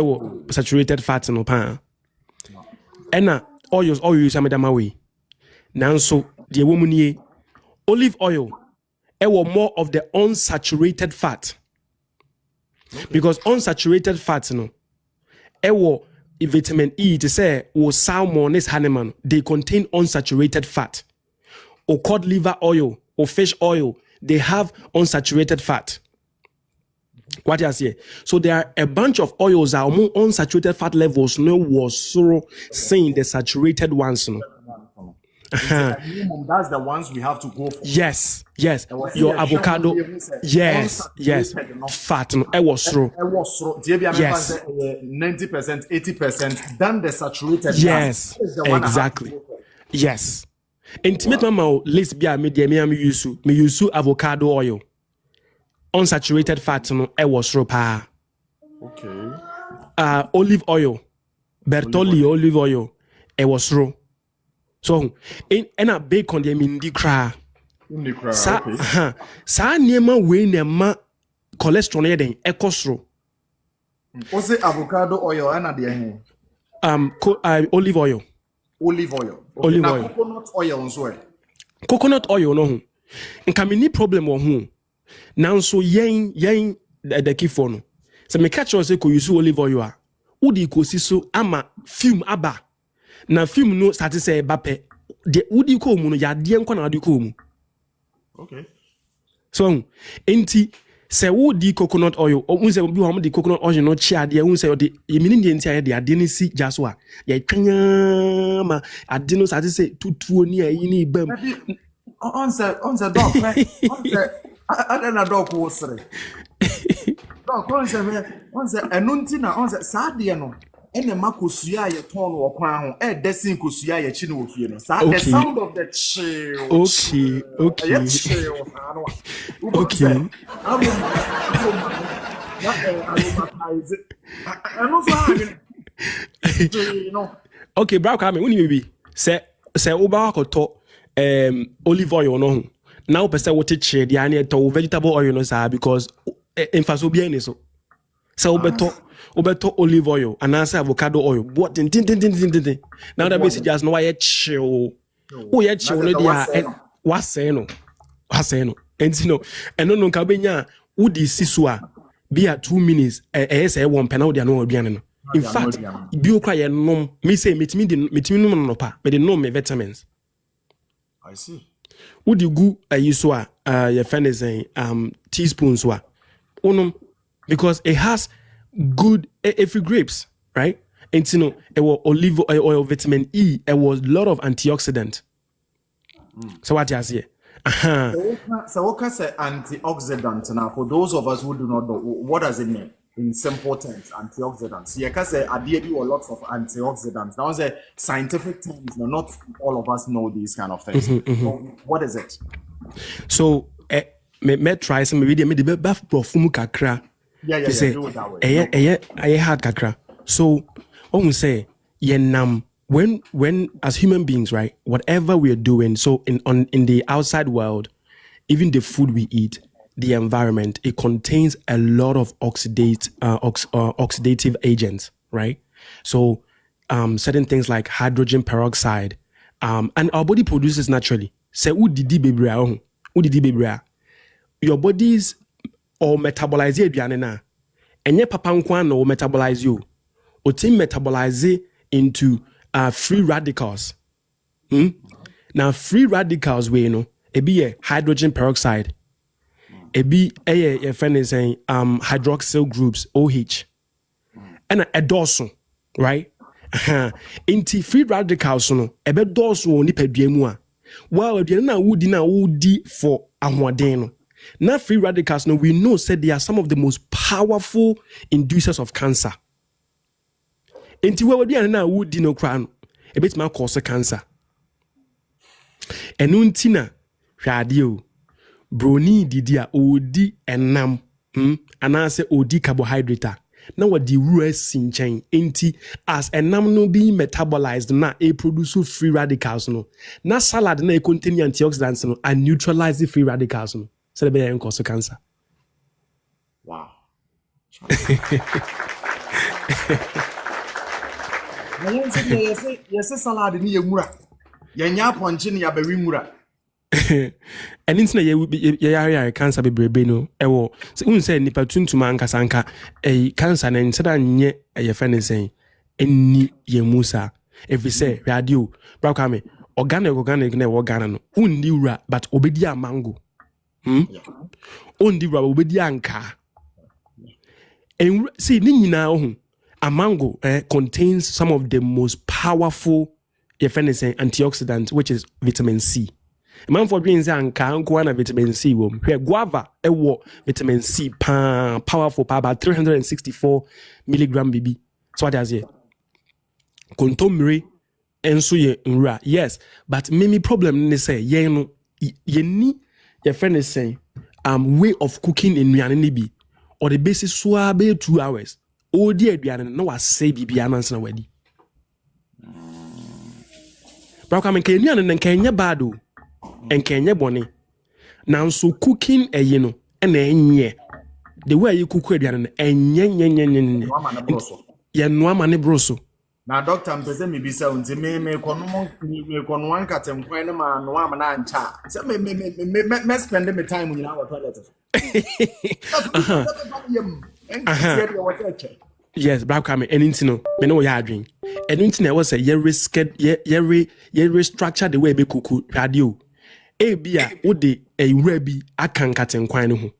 saturated fat no pan. Ena oils amedama way. Now so the woman ye olive oil more of the unsaturated fat. Okay. Because unsaturated fat no vitamin E to say or salmon is honeyman, they contain unsaturated fat. Or cod liver oil or fish oil, they have unsaturated fat. What you say? So there are a bunch of oils that are more unsaturated fat levels. No was so saying the saturated ones. No. That's the ones we have to go for. Yes. Your avocado. Yes. Fat. No. Yes. 90%, 80%. Then the saturated. Yes. Exactly. Yes. Intimate mama list be a medium me use avocado oil. Unsaturated fat no pa. Okay. Olive oil. Bertolli olive oil. Raw. So in a bacon de mindi cra. Sa niema we nema cholesterol yeden ekosro. What's the avocado oil and the olive oil. Olive oil. Okay. Olive oil. Coconut oil also. Coconut oil no. Nka me ni problem wo ho. Now so yen the key for no. So me catch you say ko use olive oil a. Udi ko si so ama fume aba. Na fume no start say eba pe. De udi ko mu no ya de enko na udi ko mu. Okay. So enti say wodi coconut oil o unse bi ho de coconut oil no chia de unse o de yemini de enti de ade ni si jaso a ye twanya ma ade no start say tutuo ni ayi ni bam. On the dog, I don't know dog who say. Dog, on the Anuntina, on the Sadiano, and the Makusia, your tone or crown, and Dessin Kusia, your chin with you. The sound of the chill. Okay. Okay, bro, come when you be say Oba koto olive oil no. Now person what che the ane to vegetable oil no sir because emphasis obi any so. So obeto olive oil and answer avocado oil. What tin. Now that basically just no why chill. Oh yeah chill no dia what say no. And you know and no ka benya udi sisua be at 2 minutes say one penal dia no aduane no. In fact, bio cry nom me say metimi nom no pa, me de nom me vitamins. I see. Would you go so your friend is saying teaspoons wa. Because it has good every grapes, right? And you know, it was olive oil, vitamin E, it was a lot of antioxidant. So what you say? So what can say antioxidant now for those of us who do not know what does it mean? In simple terms, antioxidants. You can say ideally or lots of antioxidants. Now, the scientific terms, not all of us know these kind of things. So what is it? So, me try some maybe me the buff perfume kakra. Yeah, do it that way. I had kakra. So, I say, when as human beings, right, whatever we are doing, so in the outside world, even the food we eat, the environment, it contains a lot of oxidative agents, right? So certain things like hydrogen peroxide, and our body produces naturally. Say your body's or metabolize na enye papa nkwa no metabolize you. O team metabolize into free radicals. Now free radicals we it be a hydrogen peroxide. Ebi your friend is saying hydroxyl groups OH and a dorsal, right? Inti free radicals no ebe dorsal ni pedua a while the na wodi for ahoden no na free radicals no we know said they are some of the most powerful inducers of cancer. Inti we na wodi no kra no ebetima cause cancer. Enu ntina hwade o broni didia odi enam anase odi carbohydrate na wadi rua sinchen enti as enam no be metabolized na e produce free radicals no na salad na e contain antioxidants no and neutralize the free radicals no so be yan cause cancer. Wow. Yes, salad ni emura yenya ponche ni abawi mura. And it's na cancer bebrebe no ewo so un say nipa tuntuma ankasa anka cancer na nsada nye ye friend saying eni ye musa if we say radio bra me organic na Ghana no undi wura but obedi a mango undi wura obedi anka and see ni nyina ohun a mango contains some of the most powerful ye friend saying antioxidants which is vitamin C. Man for being anka vitamin C wom. Guava vitamin C powerful about 364 milligram BB. So what does it? Kontomire enso ye nra. Yes, but mimi problem ne say ye no ye ni your friend is saying way of cooking in nnuane bi or the basis so be 2 hours. O di aduane no wa say bibia na nsa na wadi. Bra ka men kan nnuane nan kan nya bad o. And Kenya Bonnie. Now, so cooking a and the way you cook it and no money broso. Now, Doctor, I'm present me be sound to me con one cat and when a man, no man, and chat. So me spend my time in our toilet. Yes, black coming and intino, me know ya drink. And internet was a ye restructure the way be kuku radio. Bia ode a rebi akan katen kwan ho.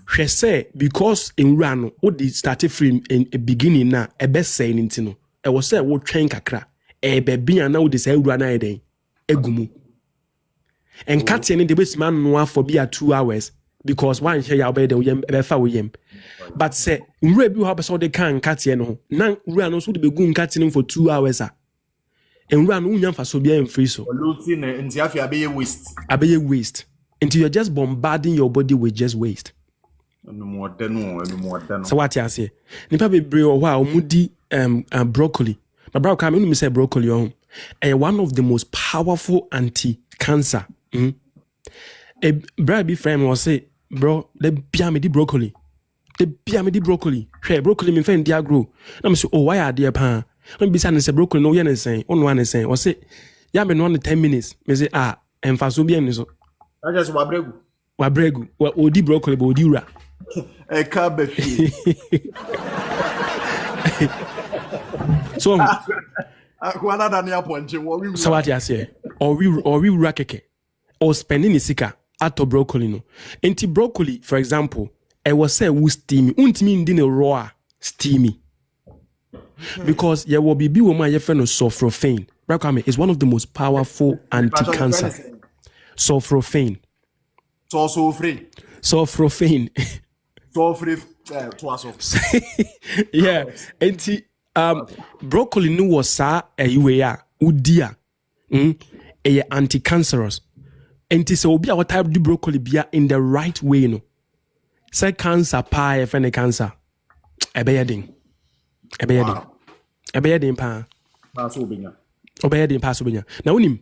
Hwe say because in rano ode started from in a beginning na e be say intino. E was say wo twen kakra. E be bia na ode say wura na eden. Egumu. And katen ni de be man no for bia 2 hours because one share ya be de be fa wo yem. But say wura bi ho be so de kan katen no. Na wura no so de be gu katen for 2 hours a. And run unya fa so bia free so. Waste. Abeye waste. Until you're just bombarding your body with just waste. So what you say? Nipa bebre o wa omudi broccoli. My bro come me say broccoli on. One of the most powerful anti-cancer. A bro be friend was say, bro, the bia me di broccoli. The bia me di broccoli. Share broccoli me friend dia grow. Na me say, oh why are there pa? When be say broccoli no yen say, on one say, or say, ya me no 10 minutes. Me say en fa so bien so. I just wabregu. Wabregu. Wa odi broccoli bo odi ura. E ka be fi. So akwana da na ponche wo wi. So what you say? Or we ura keke. Or spending isika ato broccoli no. Enti broccoli for example, I was say wo steamy. Untimi ndi ne raw steamy. Because there will be woman your friend sulforaphane. Brakwame is one of the most powerful anti-cancer. Sulforaphane. Sulforaphane. Yeah. Broccoli no was sa udia. Anti-cancerous. So obi a what type do broccoli bia in the right way no. Say cancer pie friend cancer. Ebeyeding. Ebeyeding pa. Obeyeding pass obenya. Na unim.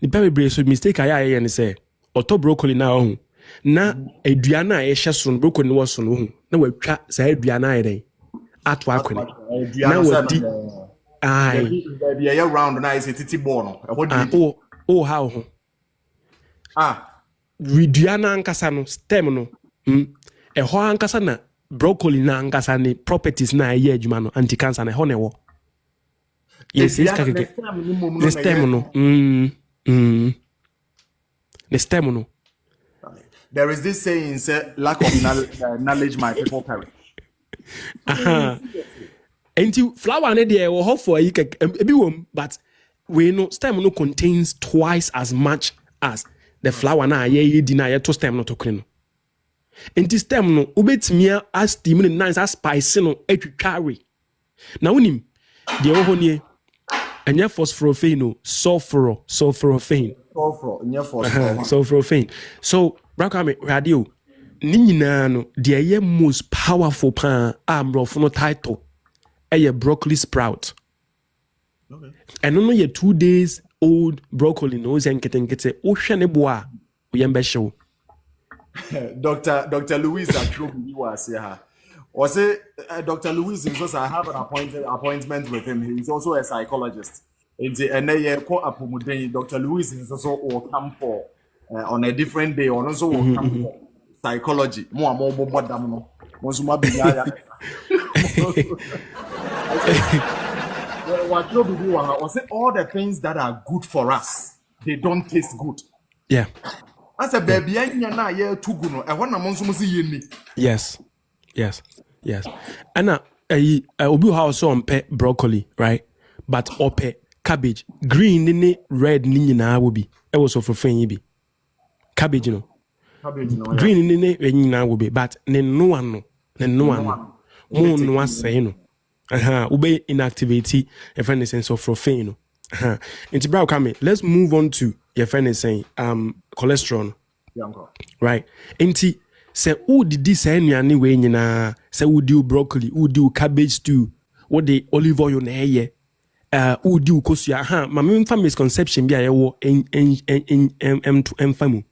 Ni baby brace so mistake aya and say oto broccoli na ho. Na aduana a ehye so broccoli no so no ho. Na watwa sa aduana ayi den. Ato akwene. Na wadi ai. Baby a round na is titi ball no. Oh how ho. Riduana ankasa no stem no. Ho ankasa na broccoli na ankasa ni properties na aye adwuma no anti-cancer na ho ne wo. Yes, the stem no. The stem no. There is this saying, say, lack of knowledge my people perish. And you flower ne there will hope for you but we know stem no contains twice as much as the flower na ye deny to stem no to clean. And this stem no ubetmia as steam no nice as spice no etwitware. Na unim de wo honie anya phosphoraphane no sulforaphane. Sulforaphane. So Brakwame radio ni nyina no de ye most powerful pan ambrofo no title eye broccoli sprout. Okay. And no ye 2 days old broccoli no zenkete o hwe ne bo a o yembe hyew. Dr. Louise Atrobi was here. Was it Dr. Louise? I have an appointment with him. He's also a psychologist. Dr. Louise is also will come for on a different day, or also will come for psychology. Was it all the things that are good for us? They don't taste good. Yeah. As a baby, I too good. I want to Yes. And obi house on pet broccoli, right? But ope cabbage, green ni red ni nyina will be. It was for fan be. Cabbage no. Green ni nyina will be, but no one. Mo no say no. Ube inactivity a friend is sense of profane. Into brow coming. Let's move on to your friend is saying cholesterol. Right. Into say who did this any way nyina say who do broccoli, who do cabbage stew, what the olive oil na ye who do kosua ma me mfa misconception bi a yewo em famu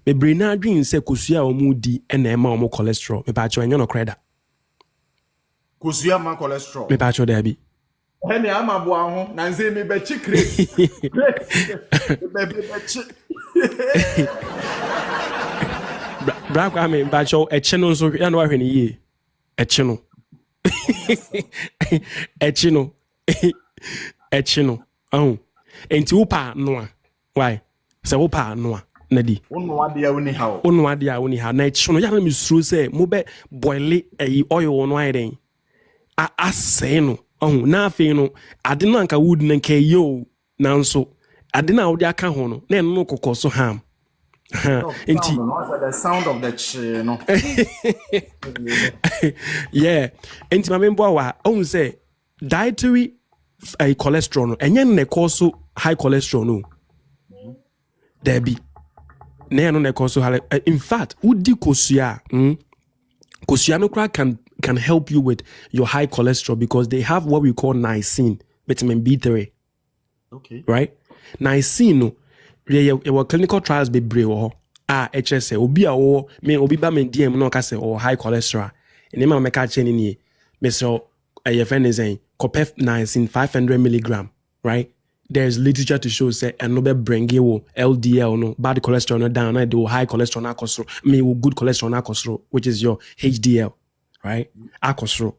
me brain na adwin say kosua o mu di na e ma o cholesterol me ba cho enyo no kreda kosua ma cholesterol me ba cho da bi he ama bo ho na nze me be chi crate Bra kwa me ba cho e che no so ya no ahwe ni ye Echino. Echino. Echino. Oh. Enti upa noa. Why? Se upa noa. Nadi. Ono ade a woni ha o. Ono ade a woni ha. Na echino ya na mi suru se mo be boil oil no ayden. Asay no. Oh, na afei no ade no anka wood na nka yo nanso ade na wo de aka ho no na eno kokoso ham. Enti the sound of the chi no. Yeah. Enti ma membo wa on say dietary cholesterol no enye na cause high cholesterol no. There be na no na cause high. In fact, udi kosua kosua no can help you with your high cholesterol because they have what we call niacin, vitamin B3. Okay. Right? Niacin no your clinical trials be brave HSA obi awo me obi ba me DM no ka say or high cholesterol. And ma make a chain ni Mr. Your friend is saying copper niacin 500 milligram, right? There's literature to show say and no be bring you LDL no bad cholesterol no down and do high cholesterol na cholesterol me good cholesterol na cholesterol which is your HDL, right? Cholesterol.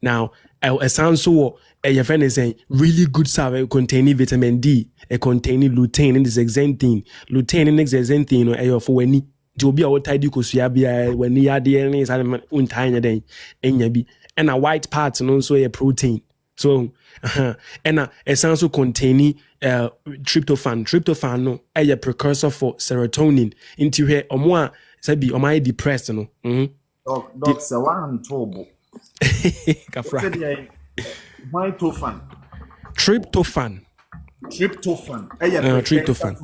Now, it sounds so your friend is saying really good stuff containing vitamin D, containing lutein in this xanthine. Lutein in this xanthine no ayo for when to be a tidy kosua bia when you add DNA is untanya den enya bi and a white part and also a protein. So and it sounds so containing tryptophan. Tryptophan no a precursor for serotonin into here omo sabi o my depressed no. Doc se wan tobo. Kafra. Tryptophan. Tryptophan. Tryptophan.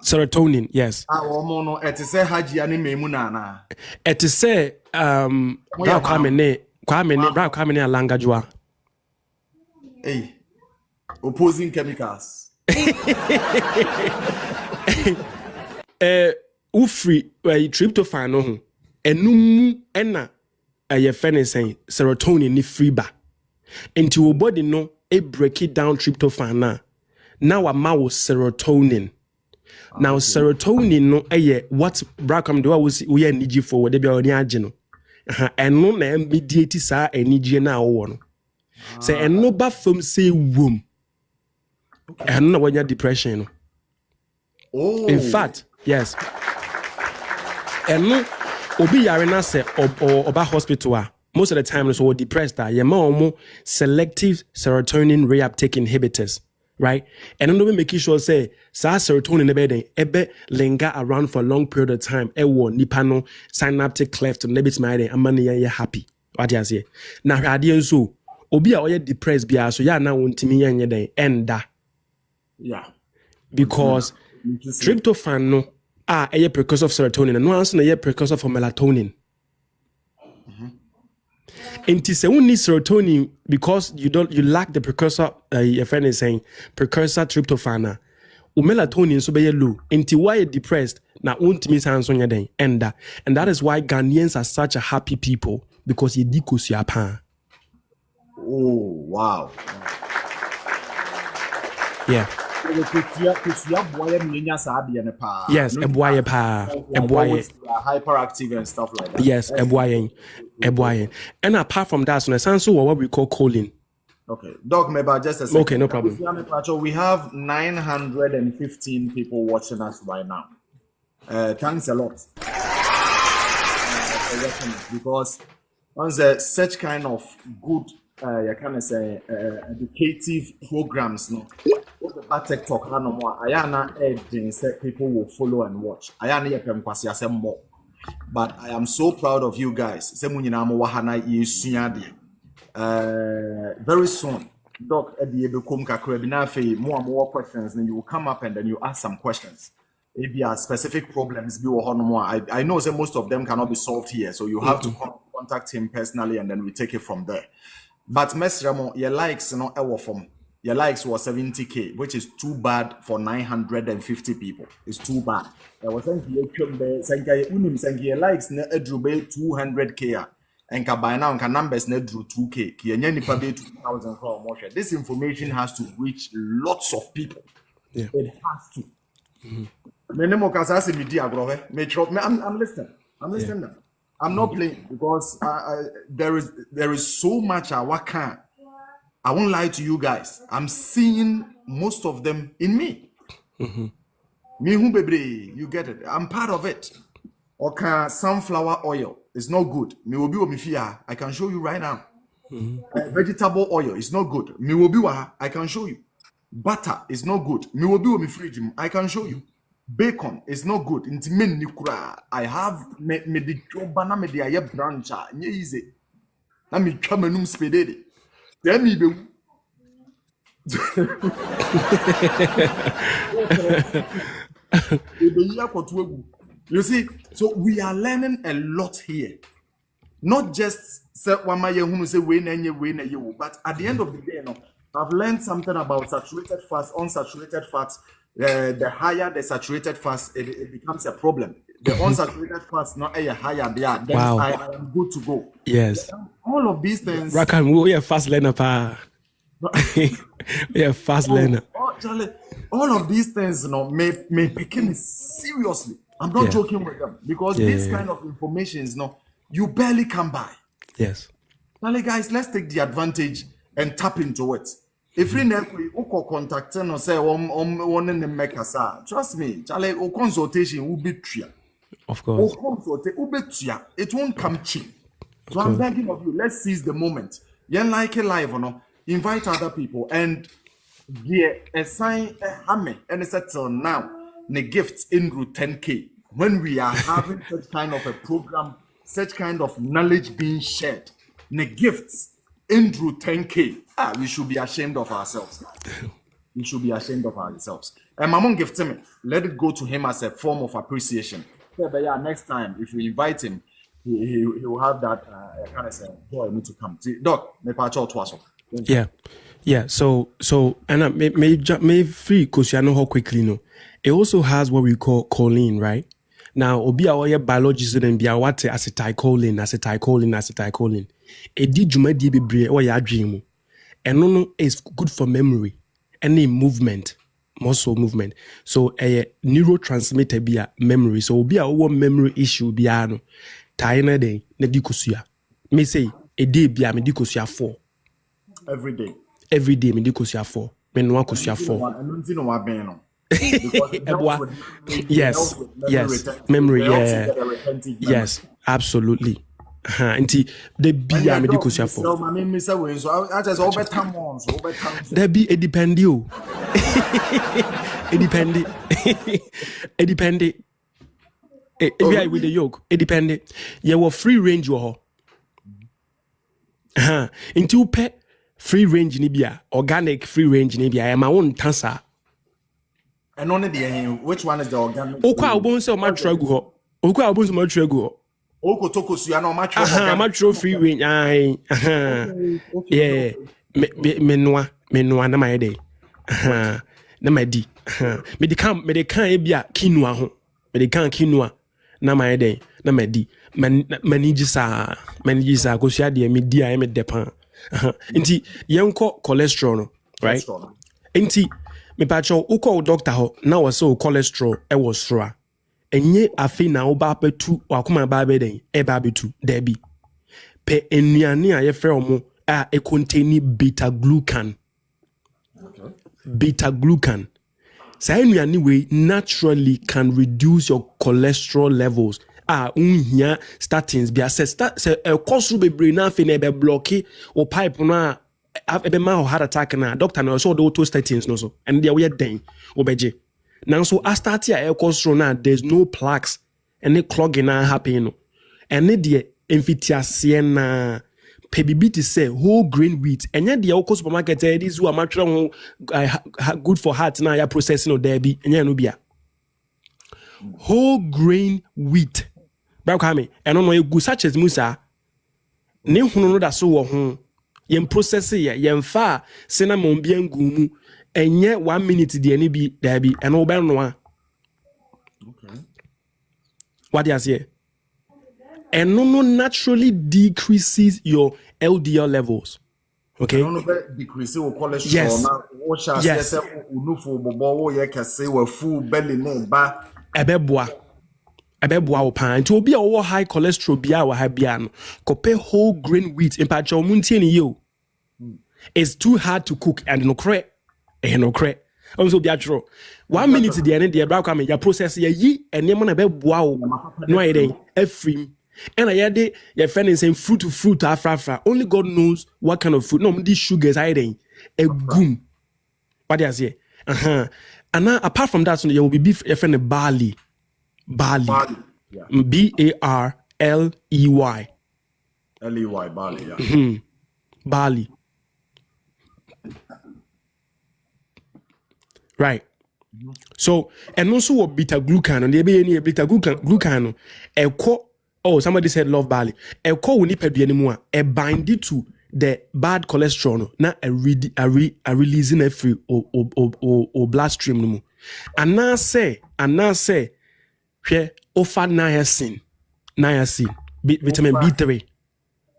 Serotonin, yes. Omo no ete se haji ani memu na. Ete se kwame ne alangajwa. Hey. Opposing chemicals. Ufri tryptophan no ho. Enum ena your friend is saying serotonin ni free ba. Into your body no break it down tryptophan now a ma serotonin. Now serotonin no what Brackham do we energy for whatever be on agino. And no na mediate sa energy na wo say and no ba from say womb. And no when your depression. Oh. In fact, yes. And no obi yare na say oba hospital most of the time so depressed ye ma selective serotonin reuptake inhibitors, right? And then we make sure say serotonin ebe linger around for a long period of time nipa no synaptic cleft no bit my amani ye happy what you say na hwade so obi a oye depressed bia so ya na wontimi yenye den enda yeah because tryptophan no a precursor of serotonin and no answer na precursor for melatonin. And say we need serotonin because you lack the precursor. Your friend is saying precursor tryptophan. Melatonin so be low. Until why you're depressed na untimi sans on your day and that is why Ghanaians are such a happy people because you dikosia pa. Oh wow. Yeah. Yes, eboye pa. Eboye. Hyperactive and stuff like that. Yes, eboye. And apart from that, so sounds so what we call choline. Okay, Doc, maybe just a second. Okay, no problem. We have 915 people watching us right now. Thanks a lot. Because on such kind of good, you can say, educative programs, no. What the TikTok, no more. Ayana people will follow and watch. Ayana more. But I am so proud of you guys. Very soon, Doc, more questions, then you will come up and then you ask some questions. Maybe specific problems. I know that most of them cannot be solved here, so you have to contact him personally and then we take it from there. But Mesramo, your likes not ever from. Your likes was 70K, which is too bad for 950 people. It's too bad. I was thinking your likes na drew 200K and by now numbers na drew 2K. 2,000. This information has to reach lots of people. Yeah. It has to. I'm listening. I'm listening now. I'm not playing because there is so much I can't. I won't lie to you guys. I'm seeing most of them in me. Me who baby, you get it. I'm part of it. Okay, sunflower oil is not good. Me will be with me fear. I can show you right now. Vegetable oil is not good. Me will be I can show you. Butter is not good. Me will be with me fridge. I can show you. Bacon is not good. I have me the banana me the aye branch. Nye easy. Na me twa manum spedede. Then me be you see, so we are learning a lot here. Not just say but at the end of the day, you know, I've learned something about saturated fats, unsaturated fats. The higher the saturated fats, it becomes a problem. The unsaturated fats not a higher there. Then Wow. I am good to go. Yes. All of these things. Rakan, we are fast learner, pa. We are fast learner. Charlie, all of these things, you know, may pick me seriously. I'm not joking with them because this kind of information is you barely come by. Yes. Charlie, guys, let's take the advantage and tap into it. If you contact or say one in the Mekasa, trust me, Charlie, consultation will be true. Of course. It won't come cheap. So I'm begging of you, let's seize the moment. You like it live or no? Invite other people and assign a hammer and it's till now. The gifts in route 10K. When we are having such kind of a program, such kind of knowledge being shared, the gifts in route 10K. We should be ashamed of ourselves. We should be ashamed of ourselves. And Mamon gift to me, let it go to him as a form of appreciation. But yeah, next time if we invite him, he will have that kind of say, boy, I need to come. See, Doc, me pa cho twaso. Yeah. So, and I may free because you know how quickly no. It also has what we call choline, right? Now, obi our biologist and be what acetylcholine. It did juma di bebre or ya dream. And no is good for memory, any movement, muscle movement. So a neurotransmitter be a memory. So be our memory issue be ano. Taina day ne dikusia. Me say a day be a medikusia 4. Every day me dikusia 4. Me no akusia 4. Yes. Memory. Yes. Absolutely. Nti the be a medikusia 4. There be a dependio. It depended. It depended. With the yoke, it depended. You were free range into pet free range nibia, organic free range nibia. I am my own tansa. And only the which one is the organic? Okwa obon se o matro gu ho. Okwa obon se matro gu ho. Oko toko su ya no matro. Matro free range. Yeah. Me noa na my day. Na my di. Me de kan e bia quinoa ho. Me de kan quinoa na my day. Na my di. Manijisa ko sia de me di a me depan. Nti yenko cholesterol no, right? Nti me pacho uko doctor ho na wo se cholesterol e wo sora. Enye afi na wo ba petu wakoma ba be den e ba betu there be. Pe enuane a ye frɛ omo a e contain beta glucan. Okay. Beta glucan. Say enuane we naturally can reduce your cholesterol levels. Unhia statins be assess say e cost bebre na afi na be block o pipe no a be ma heart attack na doctor na so the auto statins no so and there we den obeje now so a start here e cost na there's no plaques any clogging na happen no and the emphitiase na pebibiti say whole grain wheat enya the o supermarket this who amatwa good for heart na ya processing no there be enya no bia whole grain wheat Bakame, and on you go such as Musa. Ne hunu no da so wo ho. Yen process ye yen fa cinnamon bien gumu enye 1 minute de ani bi da bi and wo ben no. Okay. What do you say? And no naturally decreases your LDL levels. Okay. No decrease your cholesterol. Yes. Yes. Ebe Ebeboa wo pan. Nti obi a wo high cholesterol bia wo ha bia no. Kope whole grain wheat impact your muntie ni yo. It's too hard to cook and no cre. No cre. Also bia tro. 1 minute the end the bra kwame ya process ya yi enemo na beboa wo. No aye den afrim. And I had your friend is saying fruit to fruit afra. Only God knows what kind of fruit. No, these sugars I then a goom. What do you say? And now apart from that, so there will be beef your friend barley. Barley. Yeah. BARLEY. LEY, barley, yeah. Barley. Right. So, and also what beta glucan, and there be any beta glucan, oh, somebody said love barley. A call nipa anymore. A bind it to the bad cholesterol. No, not a releasing a free or bloodstream no more. And now say, here offer niacin, vitamin B3,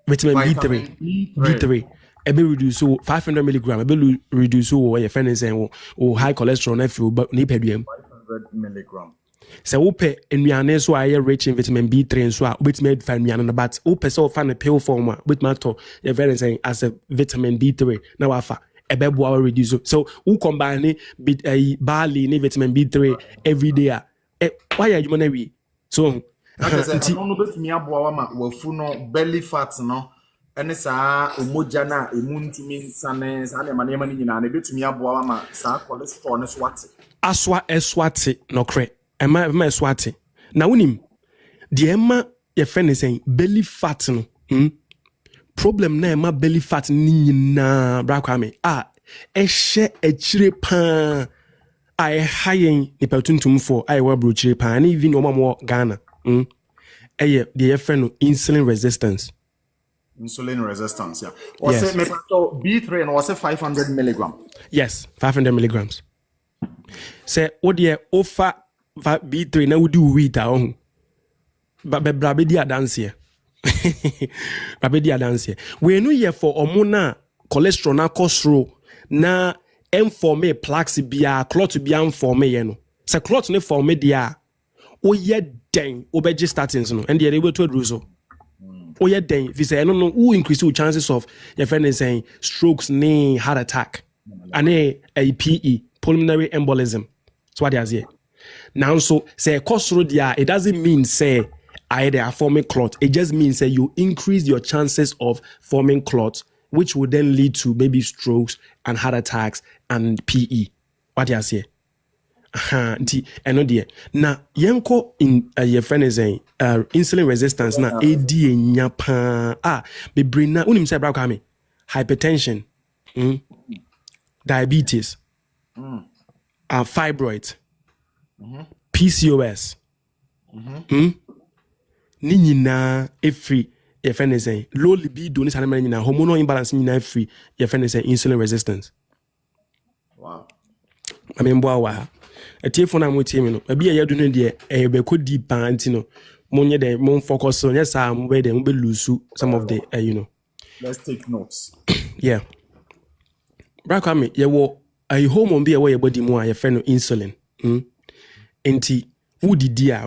B3. A be reduce 500 milligram. A be reduce what your friend is saying or high cholesterol. If you but nipa 500 milligram. So upe nnuane so aye rich in vitamin B3 so a ubetime fa nnuane but upe so fa ne pill form a ubetime to your very saying as a vitamin B3 na wafa ebeboa reduce so u combine barley ni vitamin B3 every day why are you na we so no betumi aboa ma wafu no belly fat no ene saa omoja na emuntumi nsane saa ne mane mane nyina na betumi aboa ma saa cholesterol ne swate aswa eswate no kre Emma swati. Na unim the Emma your friend is saying belly fat no. Problem na Emma belly fat ni na brakwame. Eshe echire pan. Hayen ni peltuntum for wa brochire pan even no more Ghana. The your friend insulin resistance. Insulin resistance, yeah. Was it B3 and was it 500 milligram? Yes, 500 milligrams. Say what the offer B3 na wudi wheat ahun ba brabe di dance here brabe di dance here we no here for omo na cholesterol na costro na form plaques bia clot bia form ye no se clot ne form dia o ye den obeji statins no and they able to do so o ye den if you say no who increase the chances of your friend is saying strokes ni heart attack and a PE pulmonary embolism so what they say. Now, so say cholesterol dia, it doesn't mean say they are forming clot. It just means that you increase your chances of forming clot, which would then lead to maybe strokes and heart attacks and PE. What do you say? Now, yanko in your friend is saying insulin resistance na AD nyapa be bring na unim say bra kwame hypertension, diabetes, fibroids. PCOS. Ni nyina every your friend is saying low libido ni sanema nyina hormonal imbalance nyina every your friend is saying insulin resistance. Wow. I mean boa wa. Etiefo na mo tie me no. Abi ya yadu no de be ko deep anti no. Monye de mon focus on yes am we de mo be lose some of the Let's take notes. Yeah. Brakame ye wo a hormone be your body mo a your friend insulin. Enti wudidi a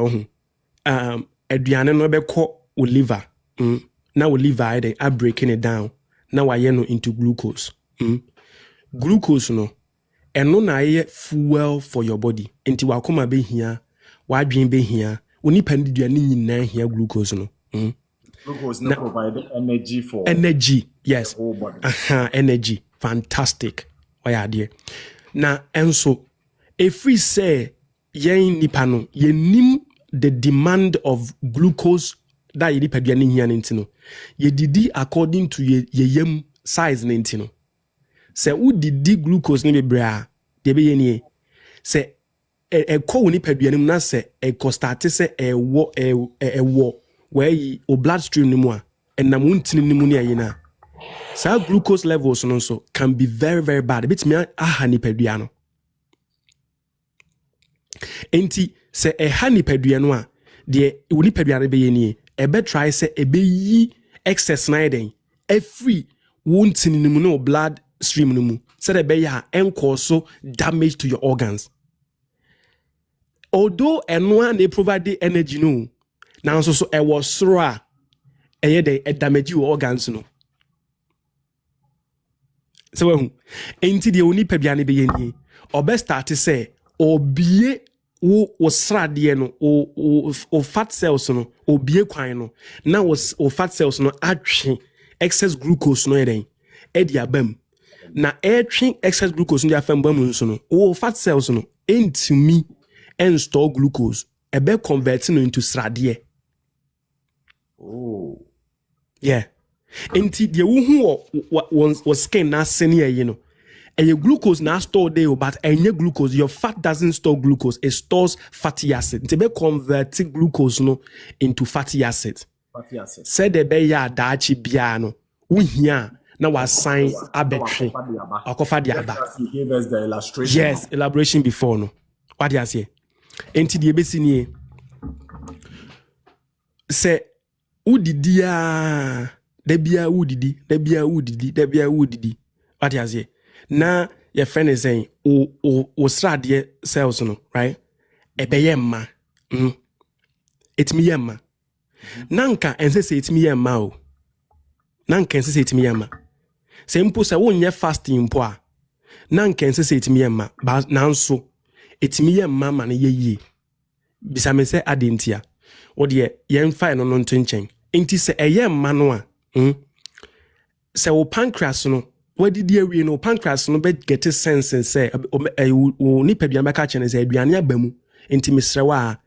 aduane no beko o liver na o liver dey are breaking it down na wa ye no into glucose glucose no eno na ye fuel for your body enti wa koma be hia wa adwen be hia onipa ndiduane nyina hia glucose no glucose no provide energy yes the whole body. Energy fantastic why there na enso every say yen nipa no yenim the demand of glucose that ye nipa duane hia ntino ye didi according to ye yam size ntino se wo didi glucose ne bebra de be ye nie se ko nipa duane mu na se start se ewo where o bloodstream ni mu a enam ntini ni mu ne ayina sa glucose levels no so can be very very bad bit me aha nipa duane enti se nipadua no a de nipadua no be yenie ebe try se ebe yi excess na den every wontini no mu no blood stream no mu se de be ya enko so damage to your organs although eno they provide the energy no now so e was sora e dey damage your organs no so when enti de oni pa bia ne be yeni obe start say obie wo srade no o fat cells no obie kwan no na o fat cells no atwe excess glucose no eden e di abam na atwe excess glucose no di afam bam nso no o fat cells no entumi and store glucose e be convert no into srade. Oh. Yeah. Enti de wo hu wo skin na senior you know. And your glucose now stored there, but your glucose, your fat doesn't store glucose, it stores fatty acid. To be converting glucose no into fatty acid. Fatty acid. Said the be ya dachi biano. We here now was sign arbitrary. Akofa diaba. You gave us the illustration. Yes, elaboration before no. What do you say? Enti the besi ni. Say udidi ya debia udidi. What do you say? Na your friend is saying o srade cells no right ebeye ma etimi yema nanka ense se etimi yema o nanka ense se etimi yema se mpo se wonye fasting mpo a nanka ense se etimi yema ba nanso etimi yema ma na yeye bisa me se adentia wo de yen fa no no ntenchen enti se eyema no a se wo pancreas no what did you know? Pancreas no bet get a sense and say, nipa biya maka chene say aduane abamu enti misrewa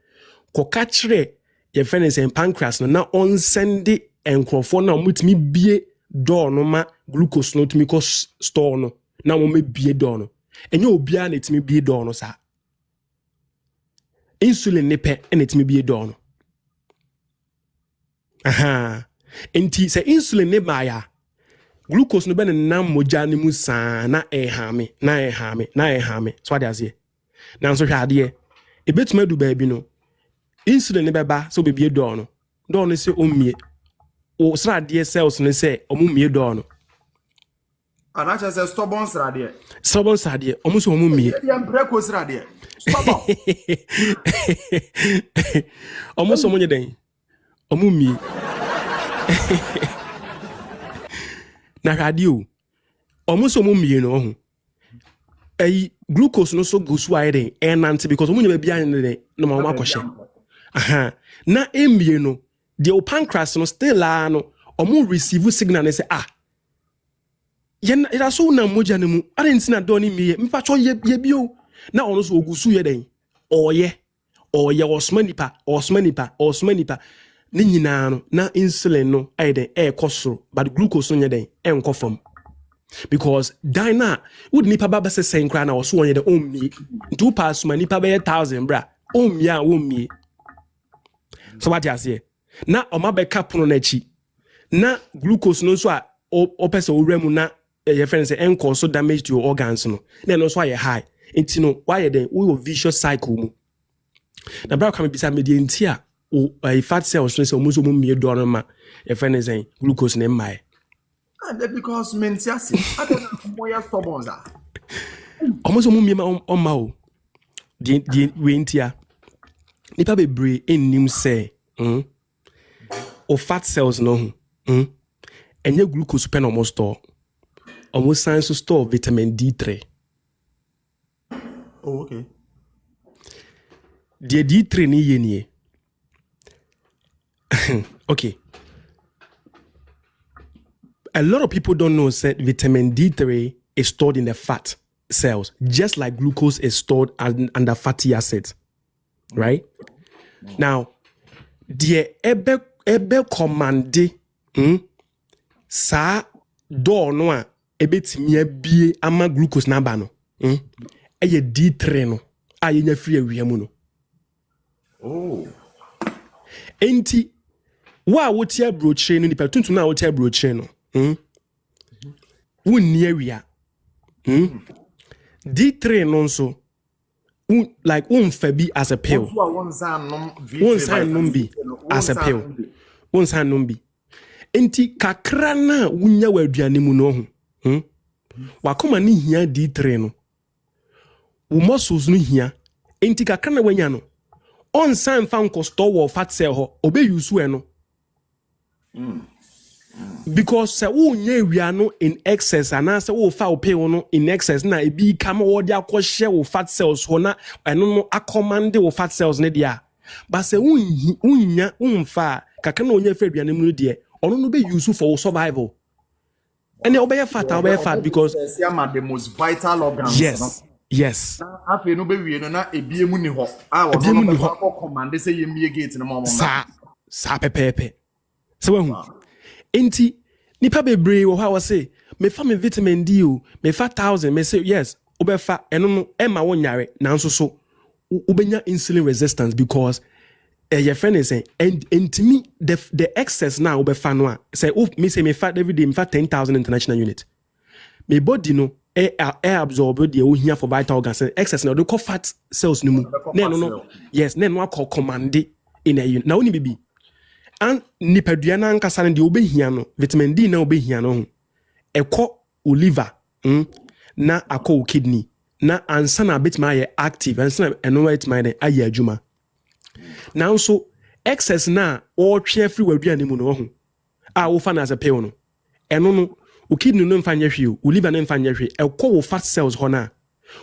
ko kachre your friend is saying pancreas no na on send enkrofo na mutimi bie door no ma glucose no timi ko store no na mo me bie door no enye obia na timi bie door no sa insulin ne pe na timi bie door no aha enti say insulin ne maya glucose no be na moja ni mu san na ehame so what dey say na so hwa de e betuma du ba bi no insulin ne beba so be bie door no say omie o srade cells no say omumie door no and actually say stubborn srade omu so omumie dem breko srade stubborn omu so monye den omumie na radio omuso mumie no ho glucose no so go so ayede enante because omunya ba bia ne no ma makoshe aha na emie no the pancreas no still no omu receive signal ne say yen ira so na moja ne mu arenti na do ni mie mfa cho ye bio na ono so ogusu ye den oye osmanipa ni nyina no na insulin no ayede ekosoro but glucose no nyeden enkofam because dina would nipa baba se senkra na oso onye de ommi do pass ma nipa be 1000 bra ommi so what you say na oma be kapono na chi na glucose no so a opese owremu na your friend say enko so damage to your organs no no so aye high enti no why den we vicious cycle mu na bra come bisa medianti a fat cells no say omuso mumie do no ma your friend is saying glucose na mai and because mentiasi I don't know more stubborn za omuso mumie ma ma o di wentia nipa bebre ennim say o fat cells no enye glucose pen almost store almost science store vitamin D3. Oh, okay. The D3 ni yenie. Okay. A lot of people don't know that vitamin D3 is stored in the fat cells, just like glucose is stored under fatty acids. Right? Now, the ebe commande sa do no a ebetimi abie ama glucose na ba no eye D3 no a yenya free awiamu no. Oh. Enti wa wotia broche no nipa tuntu na wotia broche no wonni awia D3 no nso like fa bi as a pill won san nom bi as a pill won san nom bi enti kakra na wunya wa aduane mu no ho wakoma ni hia D3 no wo muscles no hia enti kakra na wanya no On san fan ko store wo fat cell ho obe use we no. Because se wo nya ewia no in excess and say wo fa opay no in excess na e bi kam wo de akɔhye wo fat cells ho na ɛno no accommand wo fat cells ne dia. But se unya umfa kaka na onya fa aduane mu de ɔno no be use for survival. And they obey fat because the most vital organs. Yes. Yes. After no be no na ebiemu ni ho. Ah, Ebiemu ni ho. Command say yemie gate no mama. Sa pepepe. So when enti nipa bebre wo ha wo say me fa me vitamin D o, me fa 1000, me say yes, obefa eno no e ma wo nyare nanso so ubenya insulin resistance because your friend is saying and to me the excess now obefa no a say me say me fa every day me fa 10,000 international unit. Me body no absorb the ohia for vital organs excess na the fat cells no mu na no yes na no akọ command in a unit na oni bibi and nipadua na nkasa na de obehia no vitamin D na obehia no ekọ liver na akọ kidney na ansa na bit my active ansa na eno wait my aye adwuma now so excess na all twe free waduane mu no ho a wo fa na as a pill no eno no o kidney no mfa nyehwe o liver no mfa nyehwe ekọ wo fat cells ho na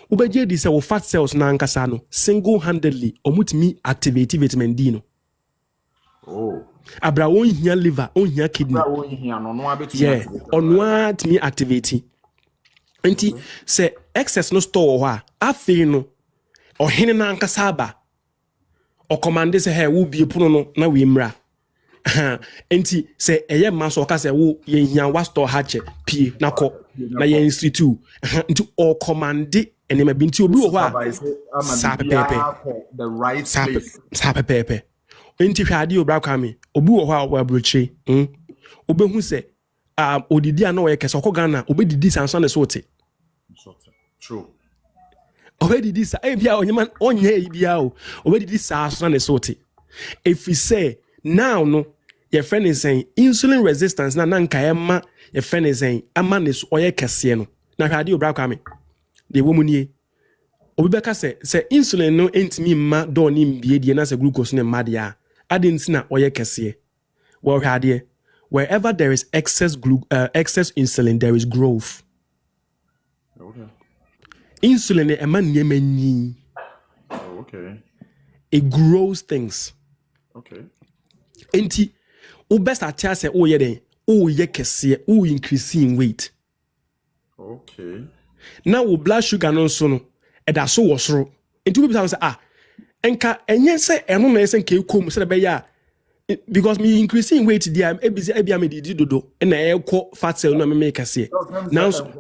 wo beje di say wo fat cells na nkasa no single handedly omutimi activate vitamin D no. Oh. Abra won hia liver, on hia kidney. Abra won hia no abetu. Yeah, on what me activate. Enti say excess no store ho a afi no ohene na nkasa ba. O command say hey wo bie puno no na we mra. Enti say eye ma so ka say wo ye hia wa store ha che pie na ko na ye institute. Enti o command enema bi nti obi wo ho a sa pepe. The right place. Sa pepe. Enti hwade obra kwame obi wo ho a wo abrochire obehu se odidi ana wo yekese okogana obedidi sanso na so te true obedidi sa bia onyema onye bia o obedidi sanso na so te if we say now no your friend is saying insulin resistance na nka ema your friend is saying ama ne so oyekese no na hwade obra kwame de wo munie obi beka se insulin no entimi ma do ni mbie die na se glucose ne ma dia adin na oye kese well hade wherever there is excess insulin there is growth. Okay. Insulin e man nyemani. Oh, okay. It grows things. Okay. Enti o best atia say o ye den o ye kese o increase in weight. Okay. Now wo blood sugar no so no e da so wo soro. Enti we be say enka enye se eno na ese nka ekom se be ya because me increasing weight dia ebia me didi dodo na ekọ fat cell na me make kase now so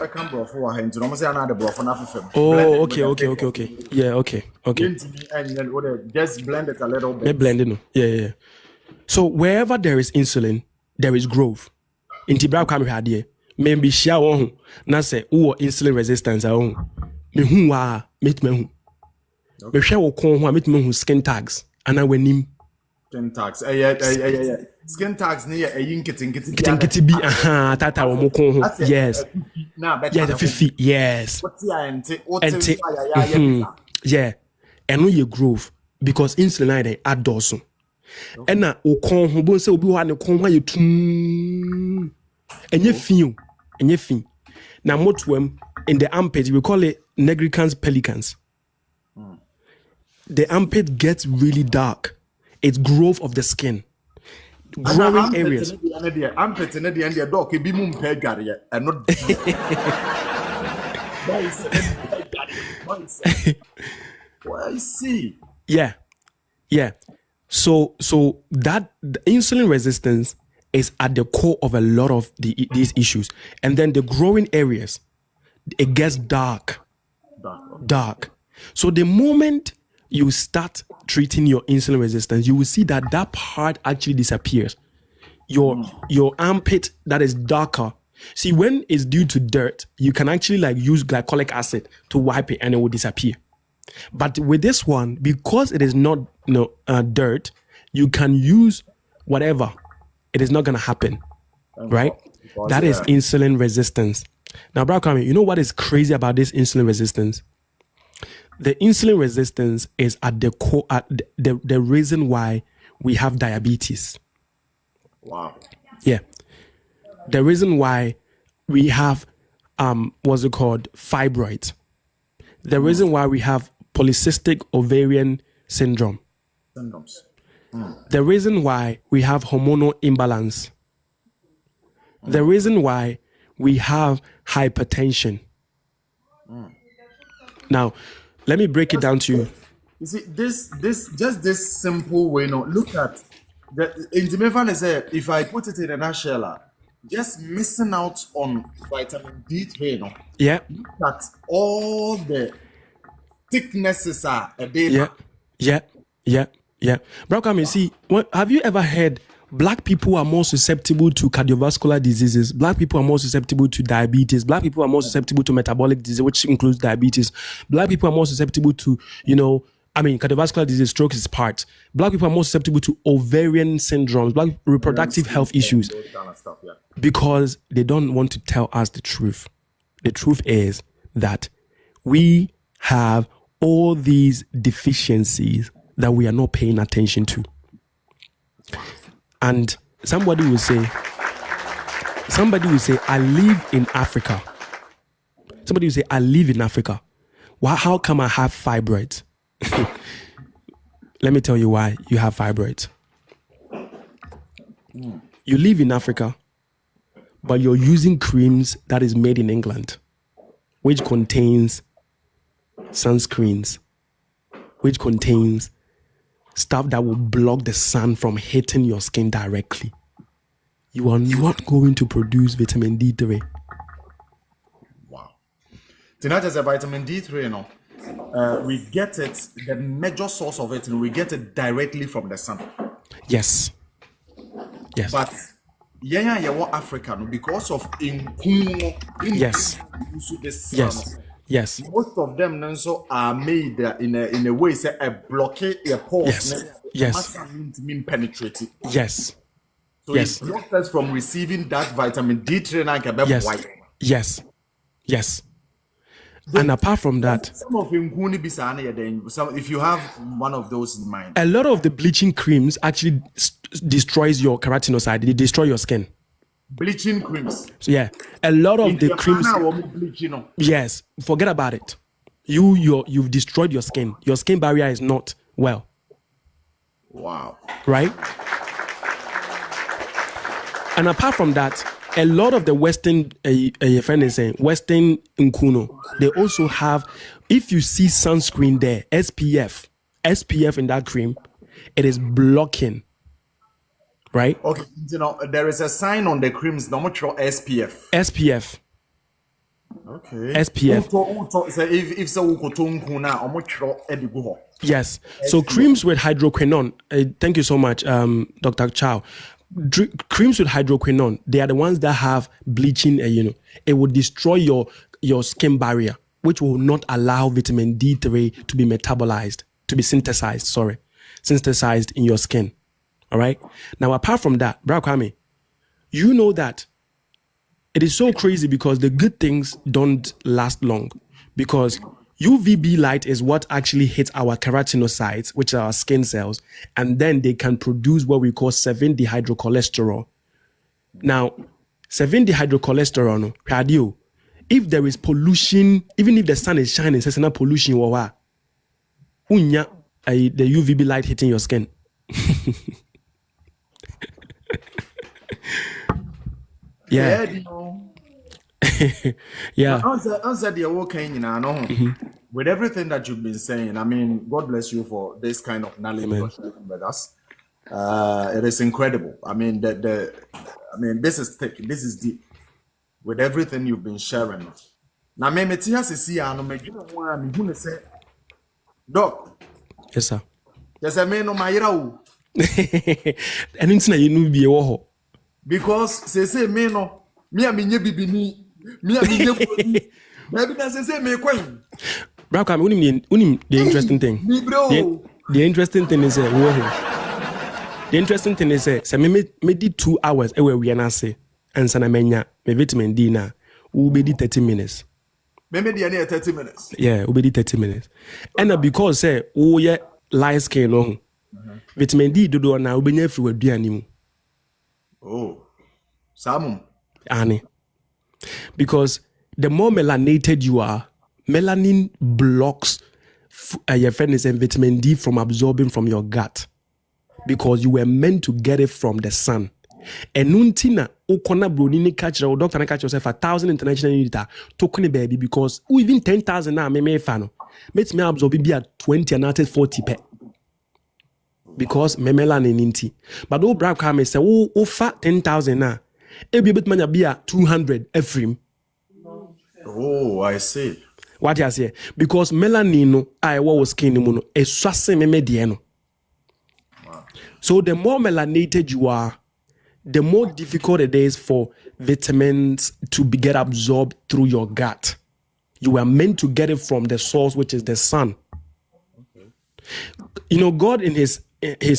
I can bro for hand no say na the bro for na fefem. Oh okay yeah okay and then just blend it a little bit. Me blend it no yeah so wherever there is insulin there is growth inti bra kwa me hade me be share wo ho na say wo insulin resistance a ho me hu wa metime hu me hwe wo kon ho a metime hu skin tags ana wanim skin tags yeah skin tags ne yin kiti bi tata wo mo kon ho yes na better yeah the fifi yes what ya yeah and no your growth because insulin dey add doso and na wo kon ho bo say obi ho ne kon ho ye tum enye fin na motwam in the armpit we call it nigricans pelicans. The armpit gets really dark. It's growth of the skin. Growing areas. Armpit in the end the dog be mum pegare and not well, I see. Yeah. So that the insulin resistance is at the core of a lot of these issues. And then the growing areas, it gets dark. So the moment you start treating your insulin resistance, you will see that part actually disappears. Your armpit that is darker. See, when it's due to dirt, you can actually use glycolic acid to wipe it and it will disappear. But with this one, because it is not dirt, you can use whatever. It is not going to happen, right? That is insulin resistance. Now, Brad Kwame, you know what is crazy about this insulin resistance? The insulin resistance is at the core, at the reason why we have diabetes. Wow. Yeah. The reason why we have, what's it called, fibroids. The reason why we have polycystic ovarian syndrome. Syndromes. The reason why we have hormonal imbalance. The reason why we have hypertension. Now, let me break it down to you. You see, this simple way. No, look at the intimate is if I put it in a nutshell, just missing out on vitamin D3. No, Yeah. look at all the thicknesses are a day. Yeah. Bro, see, have you ever heard black people are more susceptible to cardiovascular diseases? Black people are more susceptible to diabetes. Black people are more susceptible to metabolic disease, which includes diabetes. Black people are more susceptible to, cardiovascular disease, stroke is part. Black people are more susceptible to ovarian syndromes, black reproductive health issues, Those kind of stuff, yeah. because they don't want to tell us the truth. The truth is that we have all these deficiencies that we are not paying attention to. And somebody will say, I live in Africa. Somebody will say, I live in Africa. How come I have fibroids? Let me tell you why you have fibroids. You live in Africa, but you're using creams that is made in England, which contains sunscreens, which contains stuff that will block the sun from hitting your skin directly. You are not going to produce vitamin D3. Wow. So not just a vitamin D3, you know, we get it, the major source of it, and we get it directly from the sun. Yes. But yeah, African because of Yes. Most of them also are made in a way say a blockade a pulse. Yes. Penetrate it. Yes. So it blocks us from receiving that vitamin D3 Yes. And apart from that, some of them if you have one of those in mind. a lot of the bleaching creams actually destroys your keratinocyte. They destroy your skin. Bleaching creams. So yeah, a lot of the creams. Yes, forget about it. You've destroyed your skin. Your skin barrier is not well. Wow. Right? And apart from that, a lot of the Western, Western Nkuno, they also have, if you see sunscreen there, SPF in that cream, it is blocking. Right? Okay, there is a sign on the creams, no much SPF. SPF. Okay. SPF. Yes. So creams with hydroquinone. Thank you so much, Dr. Chow. Creams with hydroquinone, they are the ones that have bleaching. It will destroy your skin barrier, which will not allow vitamin D3 to be metabolized, to be synthesized in your skin. All right. Now, apart from that, Bra Kwame, you know that it is so crazy because the good things don't last long, because UVB light is what actually hits our keratinocytes, which are our skin cells, and then they can produce what we call 7-dehydrocholesterol. Now, 7-dehydrocholesterol, if there is pollution, even if the sun is shining, there's no pollution, the UVB light hitting your skin. Yeah. Answer the with everything that you've been saying. I mean, God bless you for this kind of knowledge you're sharing with us. It is incredible. I mean, this is thick. This is deep. With everything you've been sharing. Now, Doc. Yes, sir. Yes, I mean, no, my and it's not you be a because say me no me bibini me maybe that say me coin. Bro, the interesting thing. The interesting thing is the interesting thing is say me did 2 hours where we are say and sana menya me vitamin D na we be 30 minutes. Maybe the near 30 minutes. Yeah, obedi 30 minutes. And because say oh yeah light skin no vitamin D do na obenya free waduane mu. Oh. Samum. Ani. Because the more melanated you are, melanin blocks your friends and vitamin D from absorbing from your gut. Because you were meant to get it from the sun. And nuntina ukona broni ni catch or doctor na catch yourself 1,000 international unit to kone baby because even 10,000 na me fano. Makes me absorb be at 20 and at 40 pe. Because me melanin inti. But o bra ka me say o fa 10,000 na. E be bit manya be at 200 efrim. Oh, I see. What you say? Because melanin no I was skin no no e swase me de no. So the more melanated you are, the more difficult it is for vitamins to get absorbed through your gut. You are meant to get it from the source, which is the sun. Okay. You know, God in his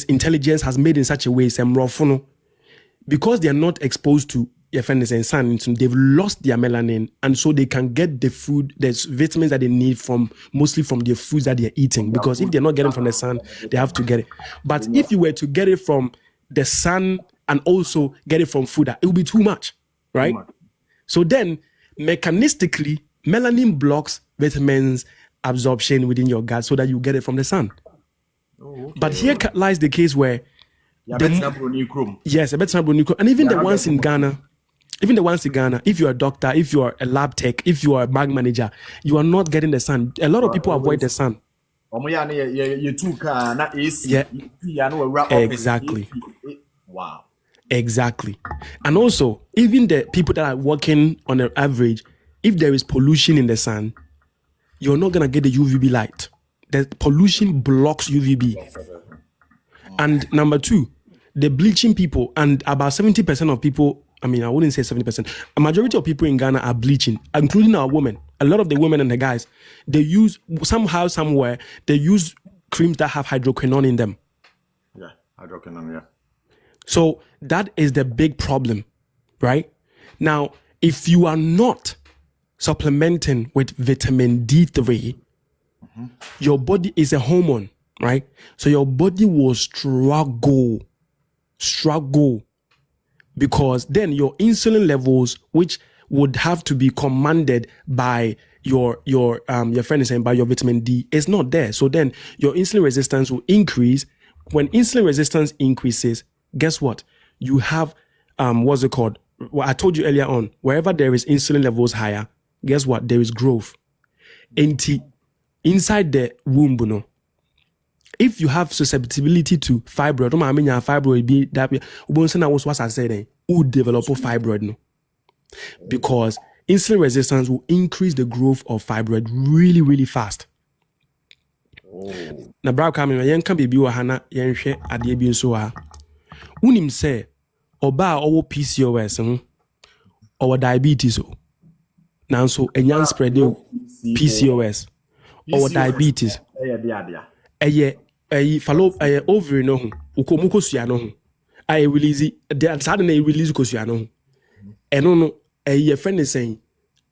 intelligence has made in such a way, because they are not exposed to sun, they've lost their melanin, and so they can get the food, there's vitamins that they need mostly from the foods that they're eating. Because if they're not getting from the sun, they have to get it. But if you were to get it from the sun and also get it from food, it will be too much, right? So then, mechanistically, melanin blocks vitamins absorption within your gut so that you get it from the sun. Oh, okay. But here lies the case where yes, a better and even the ones in Ghana, if you're a doctor, if you're a lab tech, if you are a bank manager, you are not getting the sun. A lot of people avoid the sun. Yeah, exactly. Wow. Exactly. And also, even the people that are working on an average, if there is pollution in the sun, you're not going to get the UVB light. The pollution blocks UVB. And number two, the bleaching people, and about 70% of people, I mean, I wouldn't say 70%, a majority of people in Ghana are bleaching, including our women. A lot of the women and the guys, they use, somehow, somewhere, they use creams that have hydroquinone in them. Yeah, hydroquinone, yeah. So that is the big problem, right? Now, if you are not supplementing with vitamin D3, your body is a hormone, right? So your body will struggle, because then your insulin levels, which would have to be commanded by your friend is saying by your vitamin D, is not there. So then your insulin resistance will increase. When insulin resistance increases, guess what? You have what's it called? Well, I told you earlier on, wherever there is insulin levels higher, guess what? There is growth. Inside the womb, you know, if you have susceptibility to fibroid, would develop a fibroid, no? Because insulin resistance will increase the growth of fibroid really, really fast. Na bra kame yen kan bebi wo hana yen hwe ade bi nso ha. Unim say oba owo PCOS or diabetes o. Nanso enyan spread PCOS or diabetes. Follow ovary no ho. Ukomuko sua no ho. I release the suddenly release kosua no ho. Eno no friend is saying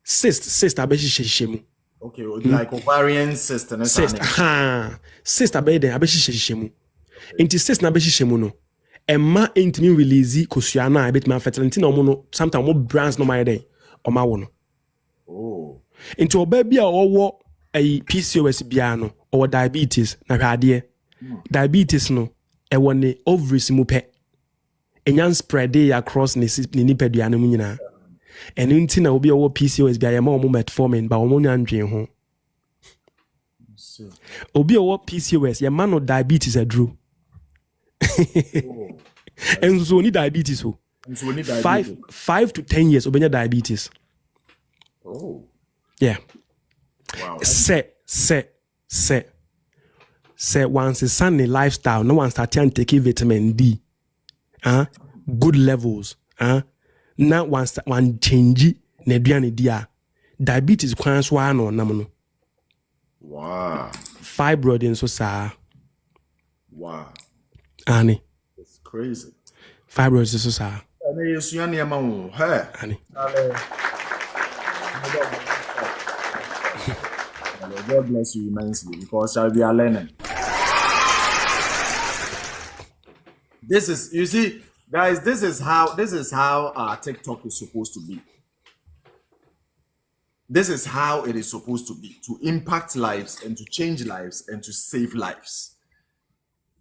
cyst abehihye. Okay, like ovarian cyst and cyst abehihye den abehihye mu. Inti cyst na abehihye mu no. Emma intimi release kosua na abetima fertility na omo no sometimes omo brands no my day oma wo no. Oh. Into oba bia owo PCOS bia no or diabetes na hwade. Diabetes no e woni ovaries mu pe. Enyan spread across ni nipadua no mu nyina. Eno nti na obi owo PCOS bia yema omo metformin ba omo nya ndwen ho. Obi owo PCOS yema no diabetes adru. And so need diabetes. 5 to 10 years obenya diabetes. Oh. Yeah. Wow. Say once a sunny lifestyle, no one start taking vitamin D. Good levels. Now one change neduane dia. Diabetes kwan so ano namono. Wow. Fibroid in so sa. Wow. Ani. It's crazy. Fibroid is so sa. Ani. God bless you immensely because we are learning. This is, you see, guys, this is how our TikTok is supposed to be. This is how it is supposed to be, to impact lives and to change lives and to save lives.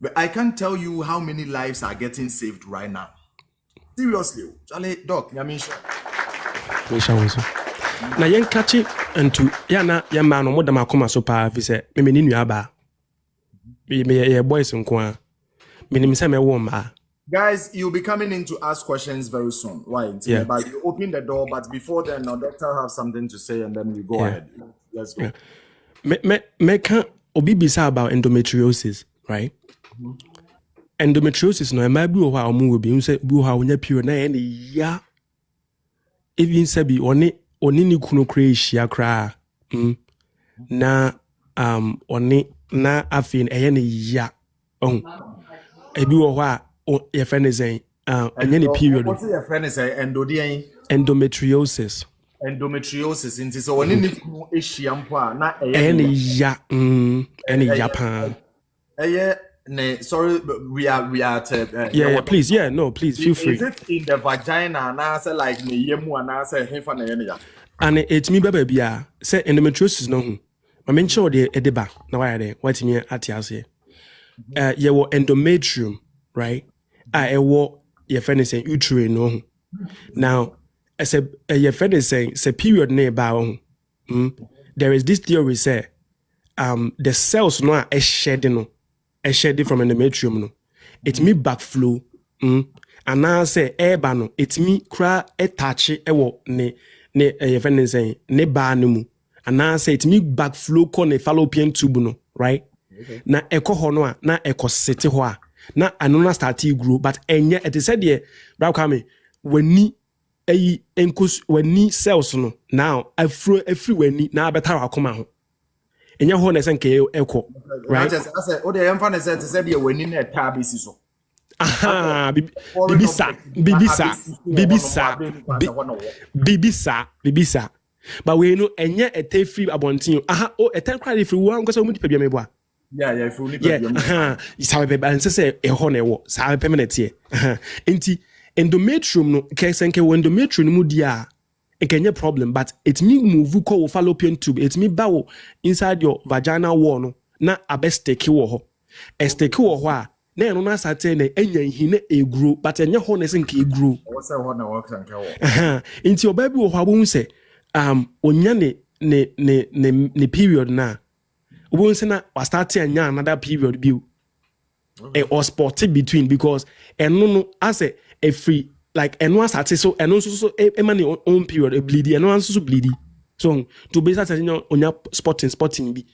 But I can't tell you how many lives are getting saved right now. Seriously, Charlie, Doc, I mean, sure. Na yen catch into yana ya man no modam akoma so pa fi se me ni nua ba me boys nko a me nim se me wo ma. Guys, you'll be coming in to ask questions very soon. Right? Yeah. But you open the door, but before then, our doctor have something to say, and then we go ahead. Let's go. Me can obi bisa about endometriosis, right? Endometriosis no e ma bi o ha omo obi nse bi o ha onya period na ya even say bi oni ni kunu kra ehia kra na oni na afin eye ne ya ebi wo ho a your friend is saying any period. What's your friend is saying? Endometriosis. Endometriosis. Into so when you issue na any ya any Japan. Sorry, we are at yeah, please, no, please feel free. Is it in the vagina and I say like me yemu and I say hefa na ya? And it's me baby say endometriosis no. I mention the edeba na why there what me atiase. You endometrium, right? Your friend is saying uterine no. Now, as your friend is saying, say period nearby. There is this theory say, the cells no are shedding from endometrium no. It me backflow, and now say air no. It me cry touch ne your friend is saying ne ba mu, and now say it me backflow con a fallopian tube no, right? Okay. Na eko hono a na eko sete ho a na anona start grow but enye it said there bra kwame wani ayi enkus wani cells no now every wani na better akoma ho enye ho na se nke eko right. I say o dey emfa na say te say there wani na ta bisi so aha bibisa but we know enye ete free abontin aha o eten kwade free wo nko se mu dipa bia mebo. Yeah, if you need sabe be ban say e ho na e wo sabe permanent here enti endometrium no kesenke wo endometrium mu dia e kenye problem but it me move ko fallopian tube it me bawo inside your vaginal wall no na abesteke wo ho e steke wo ho a na eno na sate na enya hine e grow but enye ho na senke e grow what say ho na work sanke wo enti obabi wo ho abon se onya ne period na Ubunse na was starting another period view. Or spotted between because no as a free like and one started so and also a money own period a bleedy and one so bleedy. So to be starting on your spotting be.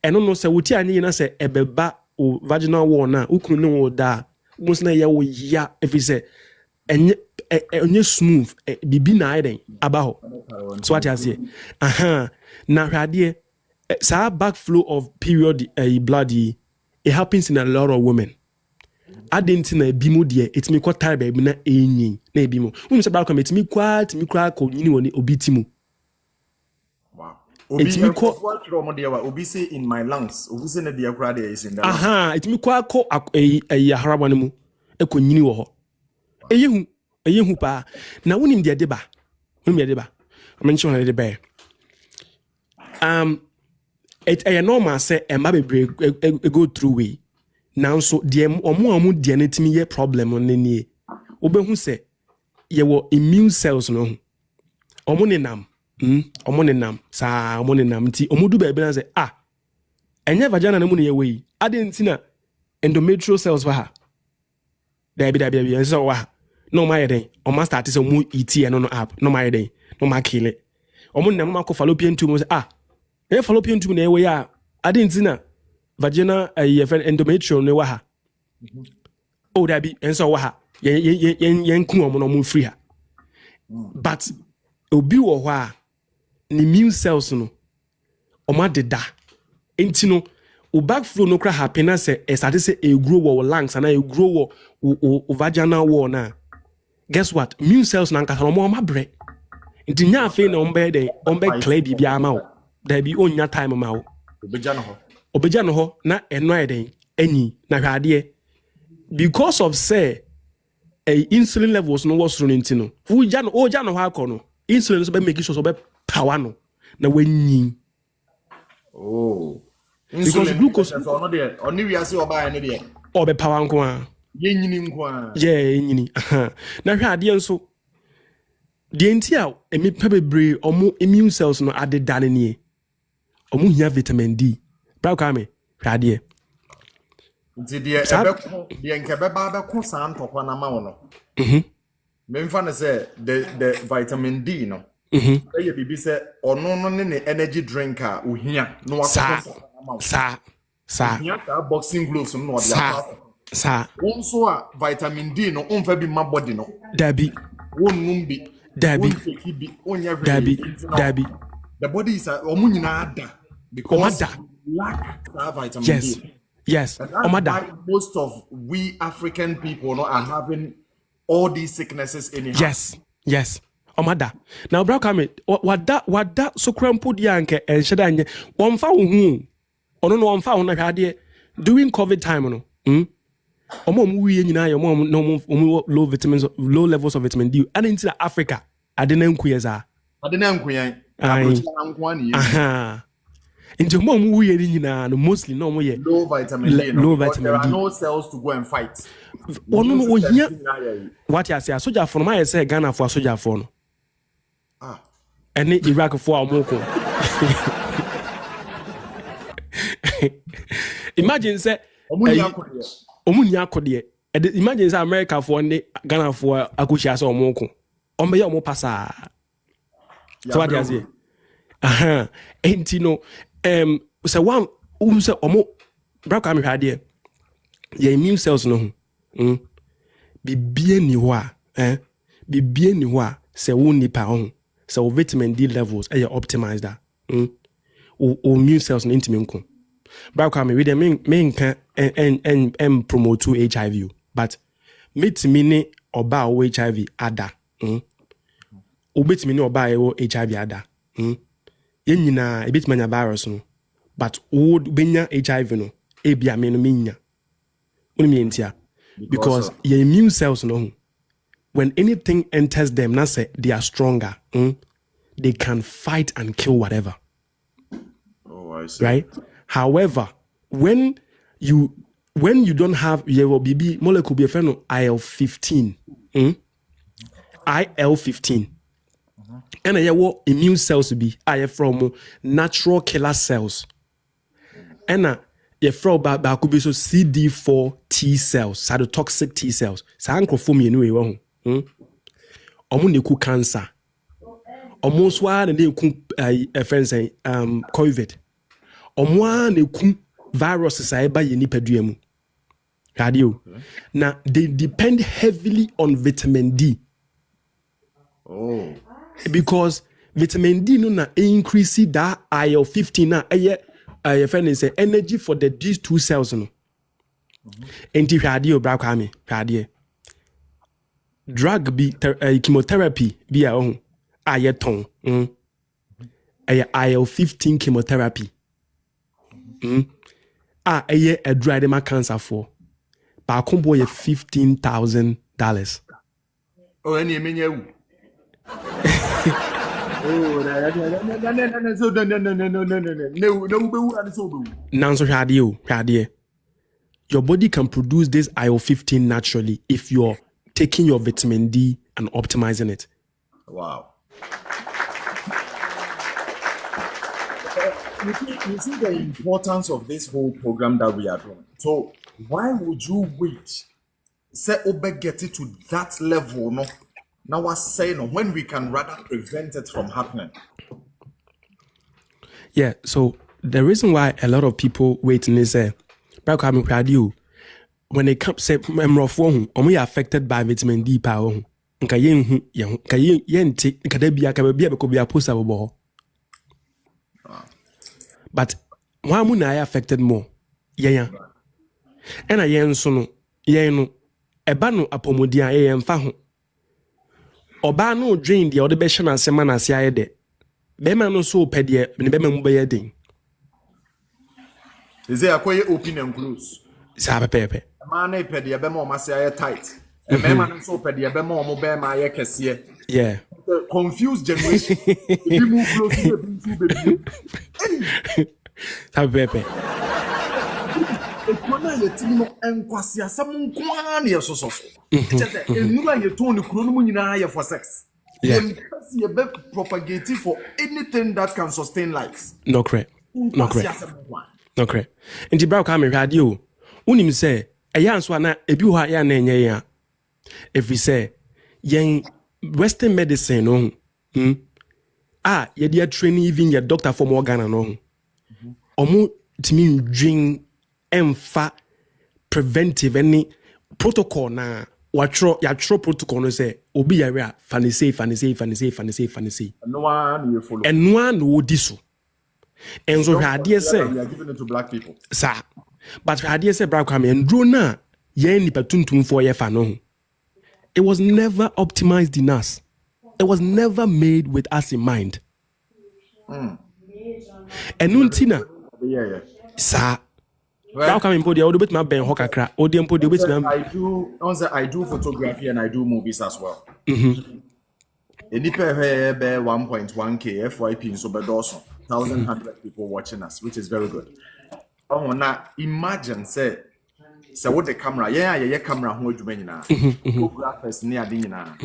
And no say what you say a beba or vaginal wall now who could know that most na ya if he say and you smooth be na about so what I say now radie sa backflow of period bloody it happens in a lot of women. I didn't know bimo dear it's me quite tired baby na enyi na bimo when say back come it's me quite me cry ko yini woni obitimu. Wow. It's me ko what from there obi say in my lungs obi say na dia cry there is in that. Aha it's me quite ko haraba ne mu e ko yini wo ho. Eyehu pa na wonim dia deba. Wonim dia deba. I mention na deba. It's a normal say a maybe go through way. Now so the omo dianetimi ye problem on ne. Obehu say ye wo immune cells no. Omo ne nam. Omo ne nam. Sa omo ne nam ti omo du ba na say enye vagina na mu ne ye we. Ade ntina endometrial cells wa ha. Da bi so wa. No my den. Omo start say omo eat no app. No my den. No ma kill it. Omo nam ma ko fallopian tube say e fallopian tube na we ya adinti na vagina endometrium ne wa ha o da bi enso wa ha yen ku omo no mo free ha but obi wo ho a ni immune cells no omo deda enti no o backflow no kra happen na say e start say e grow wo lungs and e grow wo vaginal wall na guess what immune cells na nka no mo mabre enti nya afi na ombe clear bibia ama wo there be onya time ma wo obeja no ho na eno ayeden anyi na hwade because of say insulin levels no was running ntino oja no ho akono insulin so be make sure so be power no na wanyi because glucose no there oni wi ase oba ne there obe power nko a yenyini nko a yenyini na hwade nso de nti a emi pebebre omo immune cells no adedane nie omo hia vitamin D bra kwa me hwade nti de ebeko de nkebe ba beko san tokwa na ma wono memfa ne say the vitamin D no eye bibi say ono no ne energy drink a ohia no sa ohia ka boxing gloves no de apa sa onso a vitamin D no onfa bi ma body no dabi wonnum bi dabi the body is omunyina ada because lack vitamin D. Yes. Most of we African people are having all these sicknesses in Yes. Omada. Now, bro, come what that so crampo dianke and shadanye. One found no one found during COVID time, no. No low vitamins, low levels of vitamin D. And into Africa, I didn't queer. Into mom we mostly no low vitamin D. Low vitamin there D. are no cells to go and fight. No here. What you say? Soldier for my say Ghana for soldier for no. Any Iraq for Amoko. Imagine say Omunya kodie. Imagine say America for ne Ghana for akushia so Amoko. Ombe ya omo pasa. So what you say? Enti no say one say omo bra kwa me hwade your immune cells no bibie ni ho a bibie ni ho a say wo nipa ho say vitamin D levels are optimized that o immune cells no intimi nko bra kwa me we dey me nka en promote HIV but metimi ne oba o HIV ada obetimi ne oba e HIV ada yenyina ebit manya virus no but would benya HIV no ebia me no menya unimi entia because your immune cells no when anything enters them na say they are stronger they can fight and kill whatever. I see. Right? However, when you don't have your BB molecule be a friend IL-15 IL-15 and your immune cells be from natural killer cells. And your from ba could be so CD4 T cells, cytotoxic T cells. Sancrophome anyway. Omo ne ku cancer. Omo swa ne ku friends COVID. Omo ne ku viruses a eba ye nipadua mu. Radio. Now they depend heavily on vitamin D. Because vitamin D no na increase that IL-15 na your friend say energy for these two cells no. Enti hwade bra kwa me hwade. Drug be chemotherapy be a ayeton. IL-15 chemotherapy. A dry dem cancer for. Ba kombo ye $15,000. Oh, any menya. No. Your body can produce this IL-15 naturally if you're taking your vitamin D and optimizing it. Wow. You see the importance of this whole program that we are doing. So why would you wait? Say Obe get it to that level, no? Now what's saying when we can rather prevent it from happening? Yeah, so the reason why a lot of people waiting is when they come say we are affected by vitamin D power. But why am I affected more? Yeah. And I yen sono no ebano apomodia mfa ho. Oba no drain the other besha na sema na sia de. Bema no so pede ne bema mu be den. Is there a open and close? Sa pepe. Man, a pedi a bemo masia tight. A man so pedi a bemo mobile my cassia. Yeah. Confused generation. You move close to the Sa pepe. Ekwana ye timo enkwasi asam nkwan ye so. Just enura ye ton kuro no mu nyina ye for sex. Yeah. Ye be propagating for anything that can sustain life. No correct. No correct. No correct. Nti bra ka me hwade o. Unim say eya nso ana ebi ho ya na enye ya. If we say yen Western medicine no. Ye dey train even your doctor for more Ghana no. Omo timi drink emfa preventive any protocol na watro protocol no say obi yare a fancy. No one you follow. And one no di so. And so hade say we are giving it to black people. Sir. But hade say bra kwame ndro na ye nipa tuntum for ye fa no. It was never optimized in us. It was never made with us in mind. And untina Yeah. Sir. How come import the bit my ben hokakra? I do photography and I do movies as well. Enipa here be 1.1k FYP so be 1,100 people watching us, which is very good. Oh, now imagine say what the camera, yeah, camera ho adwuma nyina. Photographers ni ade nyina.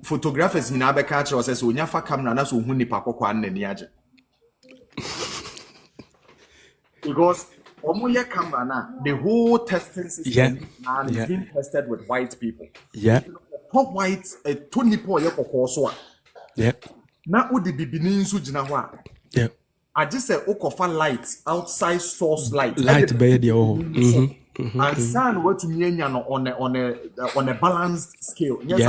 Photographers nyina be catch us say onya fa camera na so hu nipa kokwa na ni age. Because camera now, the whole testing system is being tested with white people. Yeah. Top white, a 24 year old. Yeah. Now, would the beginning so jinawa? Yeah. I just said, Okofa light, outside source light. Light bed, yo. And sun what to me on a balanced scale. Yes,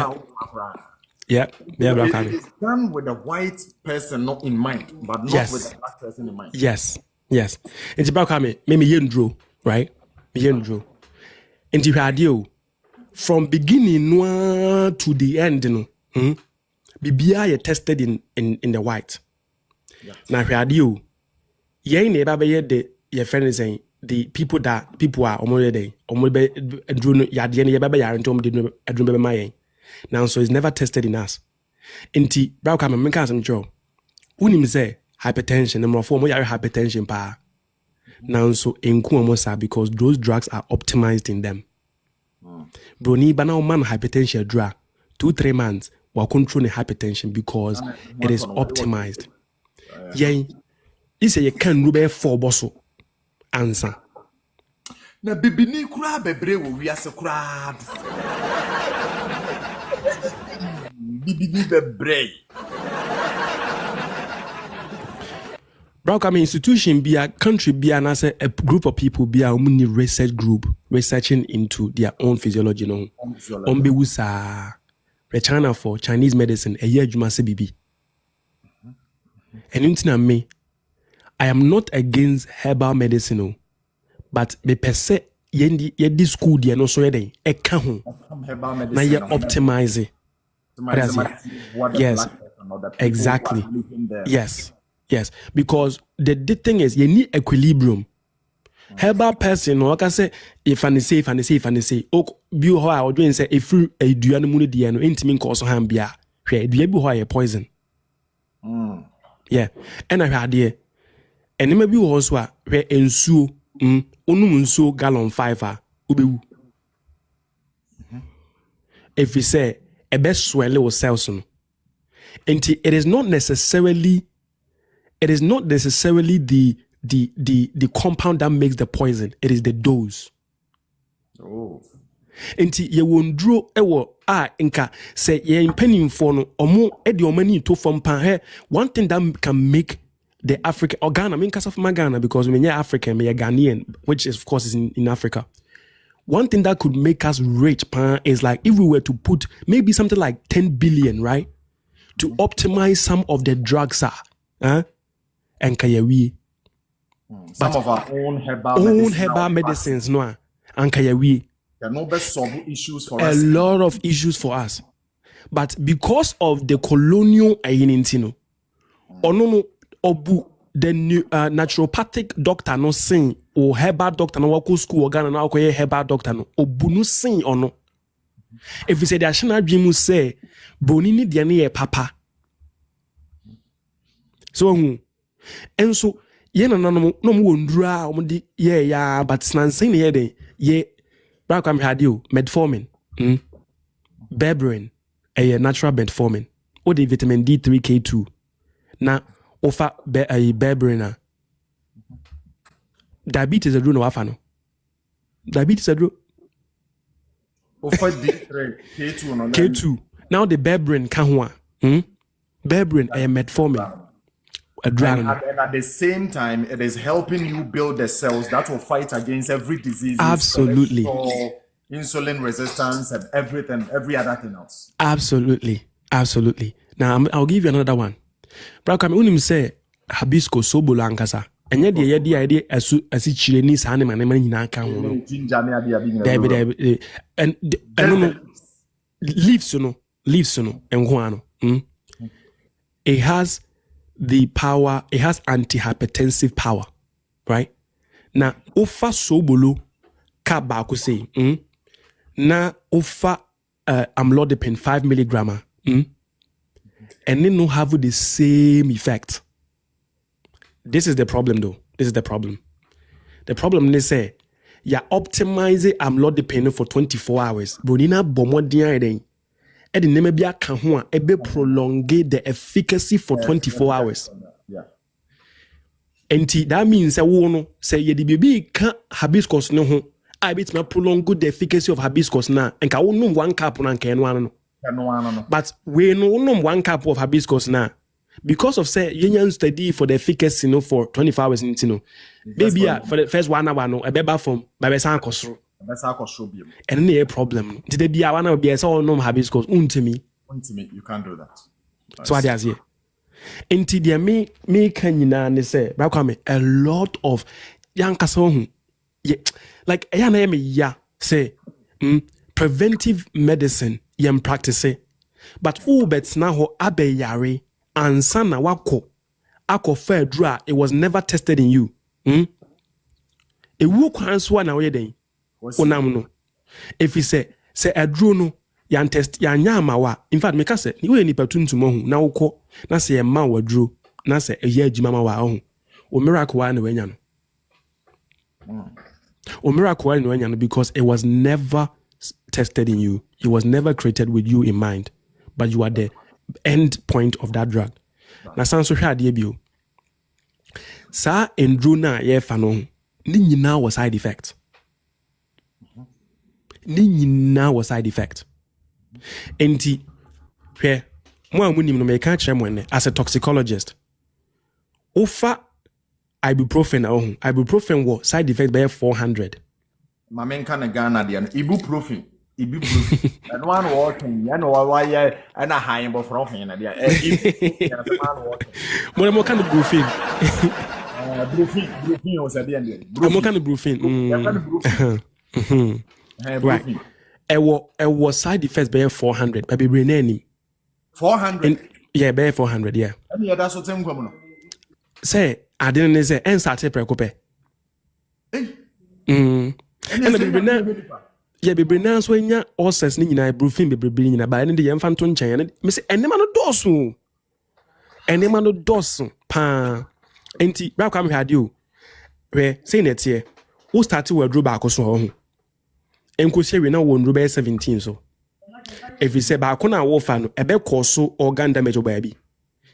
yeah. It is done with a white person not in mind, but not with a black person in mind. Yes. It's about coming. Me yendro, right? Me yendro. And the radio from beginning to the end, BBI tested in the white. Now radio, ye never be the your friend is saying the people are already drone yadian yababa yarentom de adrumbe my now so it's never tested in us. Inti bra come me kan some job. Unim say hypertension, number 4 more hypertension pa. Now so enku because those drugs are optimized in them. Broni bana man hypertension drug 2-3 months will control the hypertension because it is optimized. Yeah, is a can rube 4 bosso answer. Na bibini kura bebre wo wiase kura. Bibini bebre. Bro, come institution be a country be an as a group of people be a only research group researching into their own physiology. No, Ombe wusa China for Chinese medicine a year juma bibi. And intina me, I am not against herbal medicine, but me per se ye school dia no so ye e ka ho na ye optimize. Yes, exactly. Yes, because the thing is, you need equilibrium. Herbal person, no, I can say if I say, oh, you how I would doing say if you do you know the no intimate cause of hambia, do you be how poison? Yeah, and I had here, and maybe also where ensu, unum gallon 5 ubu. If we say a best swell or cells, and it is not necessarily. It is not necessarily the compound that makes the poison. It is the dose. Oh. Enti ye wondro ewo inka say ye penny for no omo e de omani to from pan. One thing that can make the African or Ghana, I mean case of my Ghana because when you're African, you're Ghanaian, which is of course is in Africa. One thing that could make us rich pan is like if we were to put maybe something like 10 billion, right? To optimize some of the drugs and kayawi. Some of our own herbal medicines, no, and kayawi. There are no best solve issues for us. A lot of issues for us, but because of the colonial identity, onono obu the new naturopathic doctor no sing or herbal doctor no wako school organ no akoye herbal doctor no obunu sing ono. If you say the ashana dream say boni ni de ne papa. So and so ye no no wondura omdi ye ya but nansen ye den ye bra kwam had you metformin berberine a natural metformin or the vitamin D3 K2 na offer berberine diabetes adru no wafa no diabetes adru offer D3 K2 no K2 now the berberine ka ho a berberine a metformin. And at the same time, it is helping you build the cells that will fight against every disease. Absolutely. Insulin resistance and everything, every other thing else. Absolutely. Now, I'll give you another one. Brakam, unim say hibiscus so bulankasa. And yet, the idea as chileni sane man nyina ka ho no. And leaves no, and guano. It has the power, it has antihypertensive power, right? Now, offer sobolo kabako say, na offer amlodipine 5 milligram, and then no have the same effect. This is the problem, though. This is the problem. The problem they say, you optimize amlodipine for 24 hours. Bronina bomodia then. And the name be a prolong the efficacy for 24 hours. Yeah. And that means say ye the baby can hibiscus no ho. I bet me prolong the efficacy of hibiscus na. And ka no 1 cup na nke no. But we no 1 cup of hibiscus na. Because of say you study for the efficacy no for 24 hours no. Baby for the first 1 hour no e beba from ba be san kosoro. That's how I show you. And no problem. Did they be a one of the so no hibiscus untimi. You can't do that. So what is here? Inti dia me kan nyina ne say ba kwa me a lot of young kaso like ya na me ya say preventive medicine yam practice but who bets na ho abeyare ansa na wako fa adura it was never tested in you ewu kwan so na we den onam no if he say aduro no yan test yan nyama wa in fact make say we ni patuntum ho na wokọ na say ma waduro na say eya adwuma ma wa ho o miracle wa na wanya no o miracle wa na wanya no because it was never tested in you. It was never created with you in mind, but you are the end point of that drug. Na sanso hwa ade bio sa enduro na ye fa no ni nyina was side effect. Ni nyina was side effect. Enti hwe mo amunim no me ka kire mo ne as a toxicologist ofa ibuprofen ibuprofen was side effect by 400. Mamen kan Ghana dia ibuprofen and one walking you know why and a high but from here na dia mo kan ibuprofen brufen o sabi ande mo kan ibuprofen right it was side effects by 400 but be brain 400 yeah by 400 yeah and yeah that's what I'm going say I didn't say and start preoccupy and be brain so nya ulcers ni nyina ibuprofen be brain nyina ba ne de yemfa nto nchen me say enema no doso pa enti bra kwa me had you we say net here who start we draw back so ho enkosie we na wonro be 17 so if you say baako na wo fa no ebe koso organ damage obabi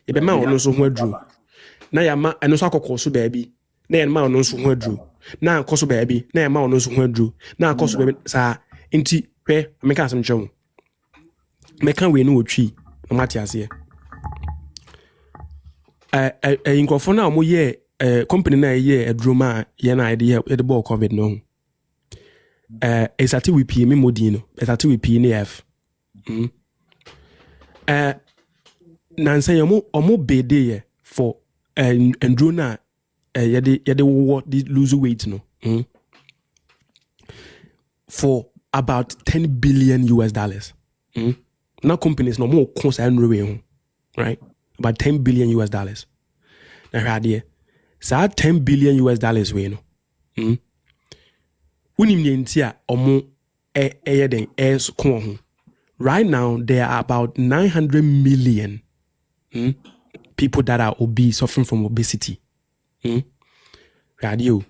ebe ma ono so ho aduru na ya ma eno so akokoso baabi na ya ma ono so ho aduru na akoso baabi na ya ma ono so ho aduru na akoso baabi sa enti hwe meka asem chom meka we no otwi na mate ase inkofo na mo ye company na ye aduru ma ye na ide ye ball covid no esati we pie me modino esati we pie ne f nansa yomo omo bede ye for enduro na yede wo lose weight no for about $10 billion US. Now companies no more cost and right? About $10 billion US. Now here So $10 billion US way no. Unimyentia omo right now there are about 900 million people that are obese, suffering from obesity. Radio.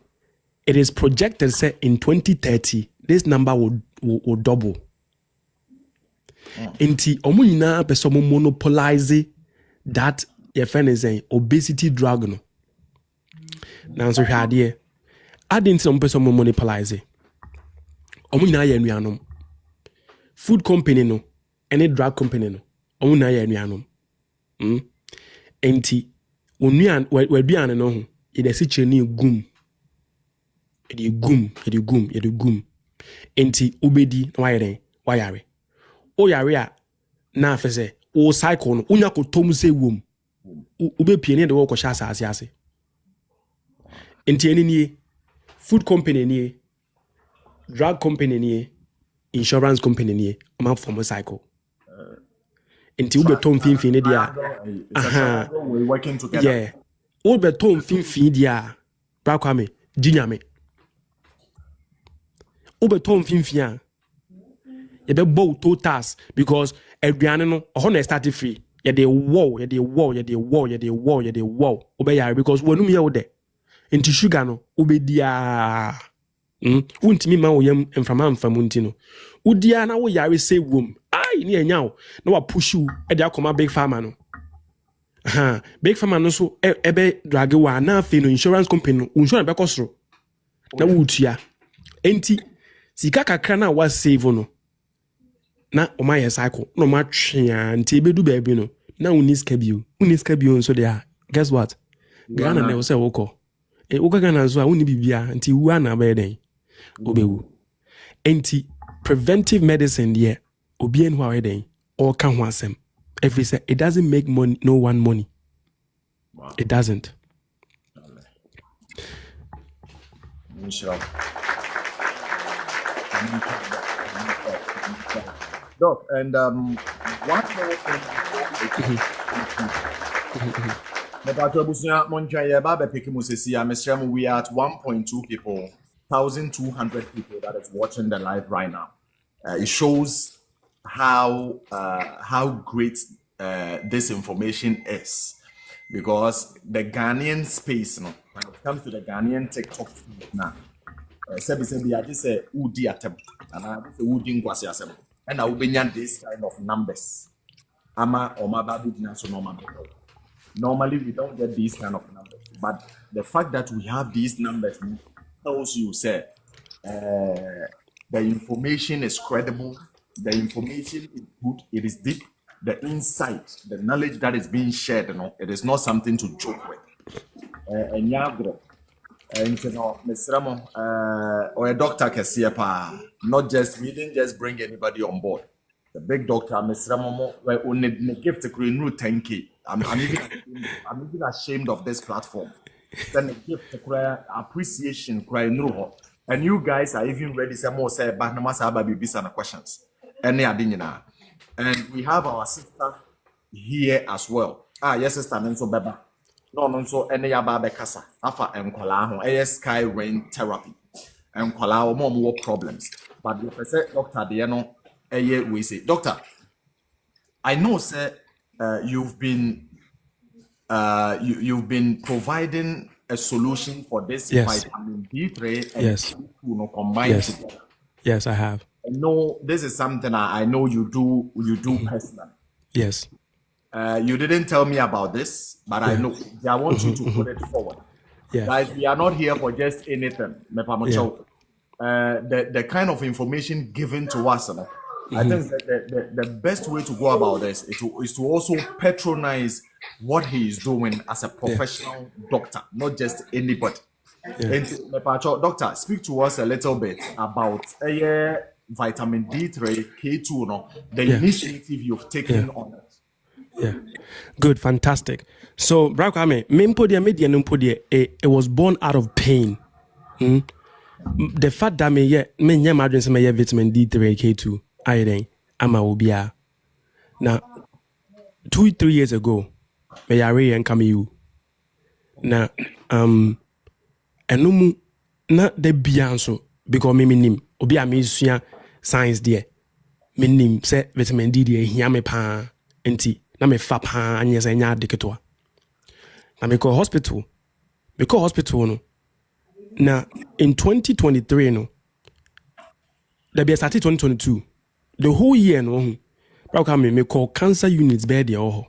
It is projected say in 2030 this number will double. Inti omo nyina person monopolize that your friend is saying obesity drug no. Now so hwade adding some person monopolize. Omo nyina ye anuanom. Food company no, any drug company no. Omo nyina ye anuanom. Enti onuan we biane no ho. It is cheni gum. It gum. Enti ubedi na wayare. O yare a na afese o cycle no unya ko tom se wom. Ube piene de wo ko sha asase ase. Enti eni ni food company ni drug company ni insurance company ni ma form cycle. Enti ube tom finfin dia. We're working together. Yeah. Ube tom finfin dia. Ba kwame jinyame. Ube tom finfin a you be bow totals because aduane no ho start free. You dey wow. Ube yare because wonum ye wo de. Enti sugar no ube dia. Untimi ma wo yam emfama nti no. Udia na wo yare say wom. Ai ni enya wo. Na wa push you e dey akoma big pharma no. Big pharma no so ebe drag wa na fe no insurance company no. Insurance be kosoro. Na wo tua. Enti sika kakra na wa save no. Na o ma cycle no ma twea nti ebedu baabi no na uniska bio nso there guess what Ghana na wo say woko woka Ghana so a woni bibia nti wu ana ba den obewu enti preventive medicine there obi en ho den or kan ho asem every say it doesn't make money no one money. Wow. It doesn't. Doc, and one more thing. We are at 1.2 people, 1,200 people that is watching the live right now. It shows how great this information is, because the Ghanaian space, when it comes to the Ghanaian TikTok feed now, I just say Udi atem, and I say Udi ngwasi asem. And I will be this kind of numbers. Normally, we don't get these kind of numbers. But the fact that we have these numbers tells you, say, the information is credible, the information is good, it is deep, the insight, the knowledge that is being shared, it is not something to joke with. And you know, Mr. Ramo, or a doctor can see not just, we didn't just bring anybody on board. The big doctor, Mr. Ramo, only give the green root 10K. I'm even ashamed of this platform. Then the gift to appreciation, and you guys are even ready to more say about the questions. And we have our sister here as well. Yes, sister, and so Beba. No, so any yaba bekasa. Afa enkola ho. Sky rain therapy. Enkola more problems. But the doctor, we say, doctor, I know, sir, you've been providing a solution for this vitamin D3 and K2 combined together. Yes, I have. No, this is something I know you do personally. Yes. You didn't tell me about this, but I know. I want you to put it forward. Yeah. Guys, we are not here for just anything. The kind of information given to us, I think that the best way to go about this is to also patronize what he is doing as a professional doctor, not just anybody. And doctor, speak to us a little bit about vitamin D3, K2, the initiative you've taken on it. Yeah, good, fantastic. So, Brakwame, it was born out of pain. The fact that me vitamin D3, K2, iodine, ama now 2-3 years ago, me yare and come you. na ɛno mu na da bia nso because me nim obi a mesua science deɛ menim sɛ vitamin D deɛ ehia me paa nti na me fa paa anyɛ sɛ nya ade ketewa na me kɔ hospital no na in 2023 no da bia started 2022 the whole year no bra ka me call cancer units bed deɛ ɔhɔ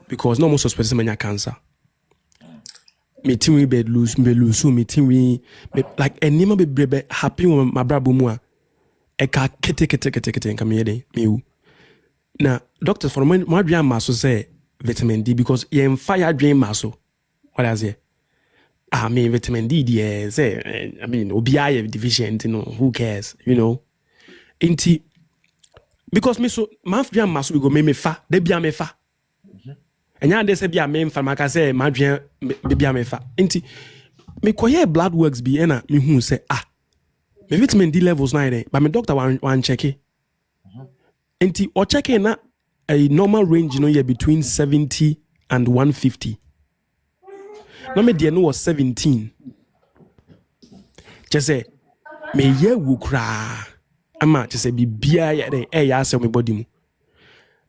because no more suspect sɛ cancer me team be lose me team we like enima be happy with my brabo mu a e ka kete nka me yede me na doctors for my adwan ma so say vitamin D because you fire adwan ma so what is it I mean vitamin D yeah say I mean obi I deficient you know who cares you know inti because me so ma adwan ma so we go me fa de bia me fa enya de se bia me mfa maka say ma adwan bia me fa inti me koye blood works bi na me hu say me vitamin D levels na there but my doctor wan check it inti o check na a normal range you know yeah between 70 and 150 na me there no was 17 just say me ye wu kra ama just say bibia ya dey ya say me body mu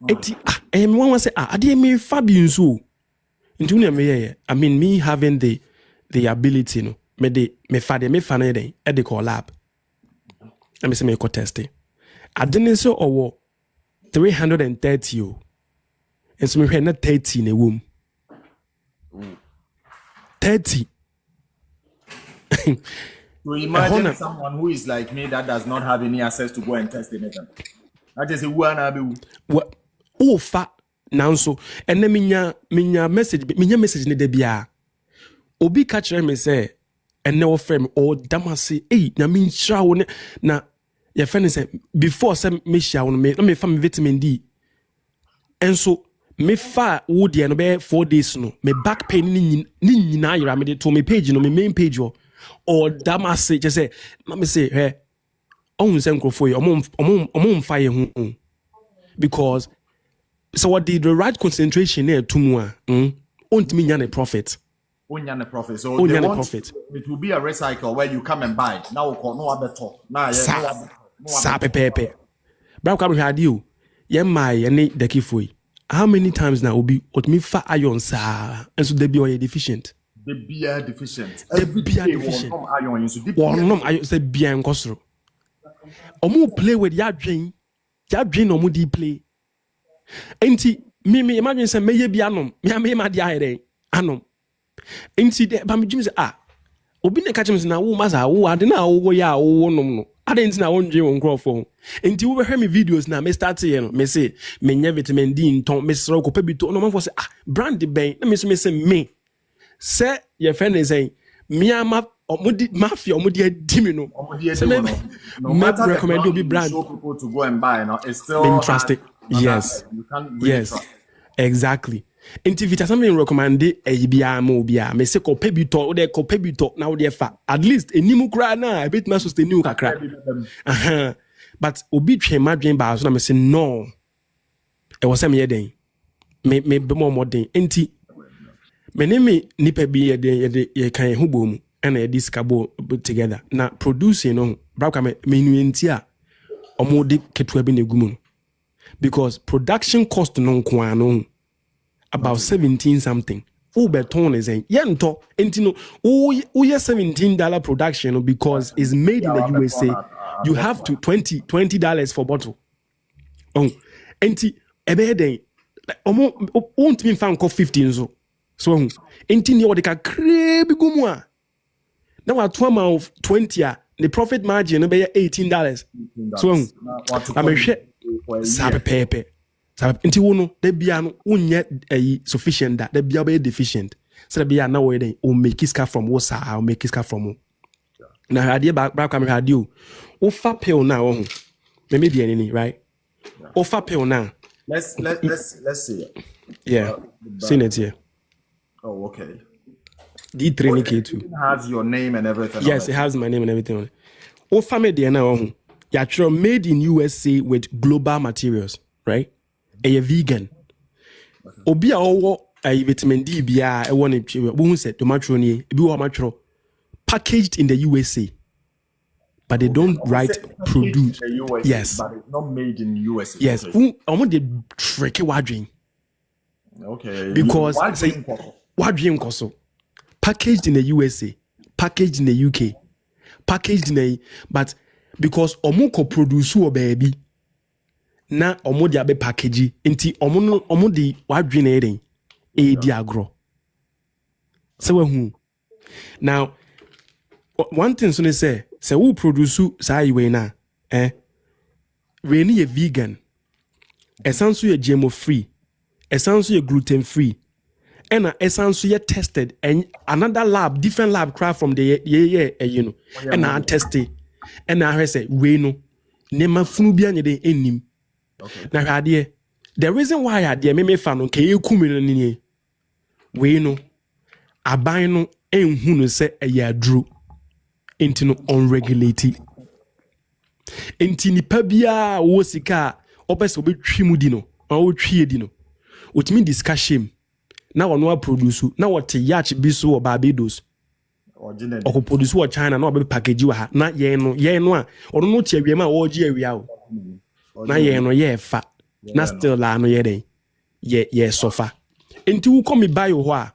eti me wan say ade me fa bi nso nti una me ye I mean me having the ability no me fa na dey e dey call lab I me say me ko test it adene so owo 330 o enso me hwe na 30 na wom 30 So imagine someone who is like me that does not have any access to go and test anything. That is a what oh fa nanso and then minya message ne da bia obi ka kire me say and no frame or damase na me nhyira wo na your friend say before say me hia wo me fa me vitamin D enso me fa wo de no be 4 days no me back pain ni nyina yira me de to me page no me main page or damase just say na me say hey on say nkrofo omon fa ye hu because so what did the right concentration there to mu ontimi nya na profit so they want profit. It will be a recycle where you come and buy now no abeto na sa pepepe bra kwa hwade o ye mai ye ne dakifoi how many times now obi otimi fa iron sa enso da bi o ye deficient every day iron so one iron say bia nkosoro omo play with yadwen no mo di play enti me imagine say meye bi anom me ma di ahede anom enti de ba me jim say obi ne ka chim say na wo ma sa wo ade na wo ya wo nom no ade enti na wo ndwe wo nkrofo enti wo be hwe me videos na me start here no me say me nya vitamin D nton me sro ko pa bi to no man for say brand ben na me say me say your friend is saying me ama omudi mafia omudi adimi no no matter recommend you brand show people to go and buy now it's still interesting yes you can't really yes trust. Exactly inti vita something recommend bia ma obia me say ko pebito o de ko pebito na o de fa at least enimu kra na a bit ma sustain you kakra but obi twen madwen ba so na me say no e was say me den me be more den inti me nipa bi ye kan hu bom and a discabo together na producing no braka me nti a omo de ketua bi na gumu no because production cost no nko no about 17 something who beton is in yento enti no we $17 production no because it's made in the USA you have to $20 for bottle enti ebe den omo won't mean fan ko 15 so enti ni odeka krebi gumu a na wa to amount 20 the profit margin no be $18 so I'm hwe sabe pepe sabe nti wo no da bia no unye sufficient da bia be deficient so da bia na wo den o make iska from wo sa o make iska from na hade ba kwa me hade o fa pill na wo me de ani right o fa pill na let's see it. Yeah seen it here. Oh, okay. D3 K2. It has your name and everything. Yes, it has my name and everything on it. O family there now. You're made in USA with global materials, right? A vegan. Obi a owo vitamin D bia e won it who said tomato ni ebi wo matro packaged in the USA but they don't write produce in the USA, yes but it's not made in USA. yes Okay. omo dey trick wadwin Okay. because Why say drink coffee? wadwin koso packaged in the USA packaged in the UK packaged in a but because omo ko produce wo baby na omo dey abe package nti omo dey wadwin eden e di agro so who now one thing so they say who produce say we na we ni vegan essence you GMO free essence you gluten free and essence you tested and another lab different lab cry from the you know and I tested and I say we no nema funu bia nyede enim na hwade the reason why I dey me fa no ke ekumi no ni we no aban no enhu no se ayadru enti no unregulated enti nipa bia wo sika opese obetwi mu di no o twie di no otimi discussion na wono a produce na wote yacht bi so o Barbados o produce wo China na o be package wa ha na ye no a ono no tie awiam a wo gi awia o na ye no ye fa na still la no ye den ye sofa enti wo come buy ho a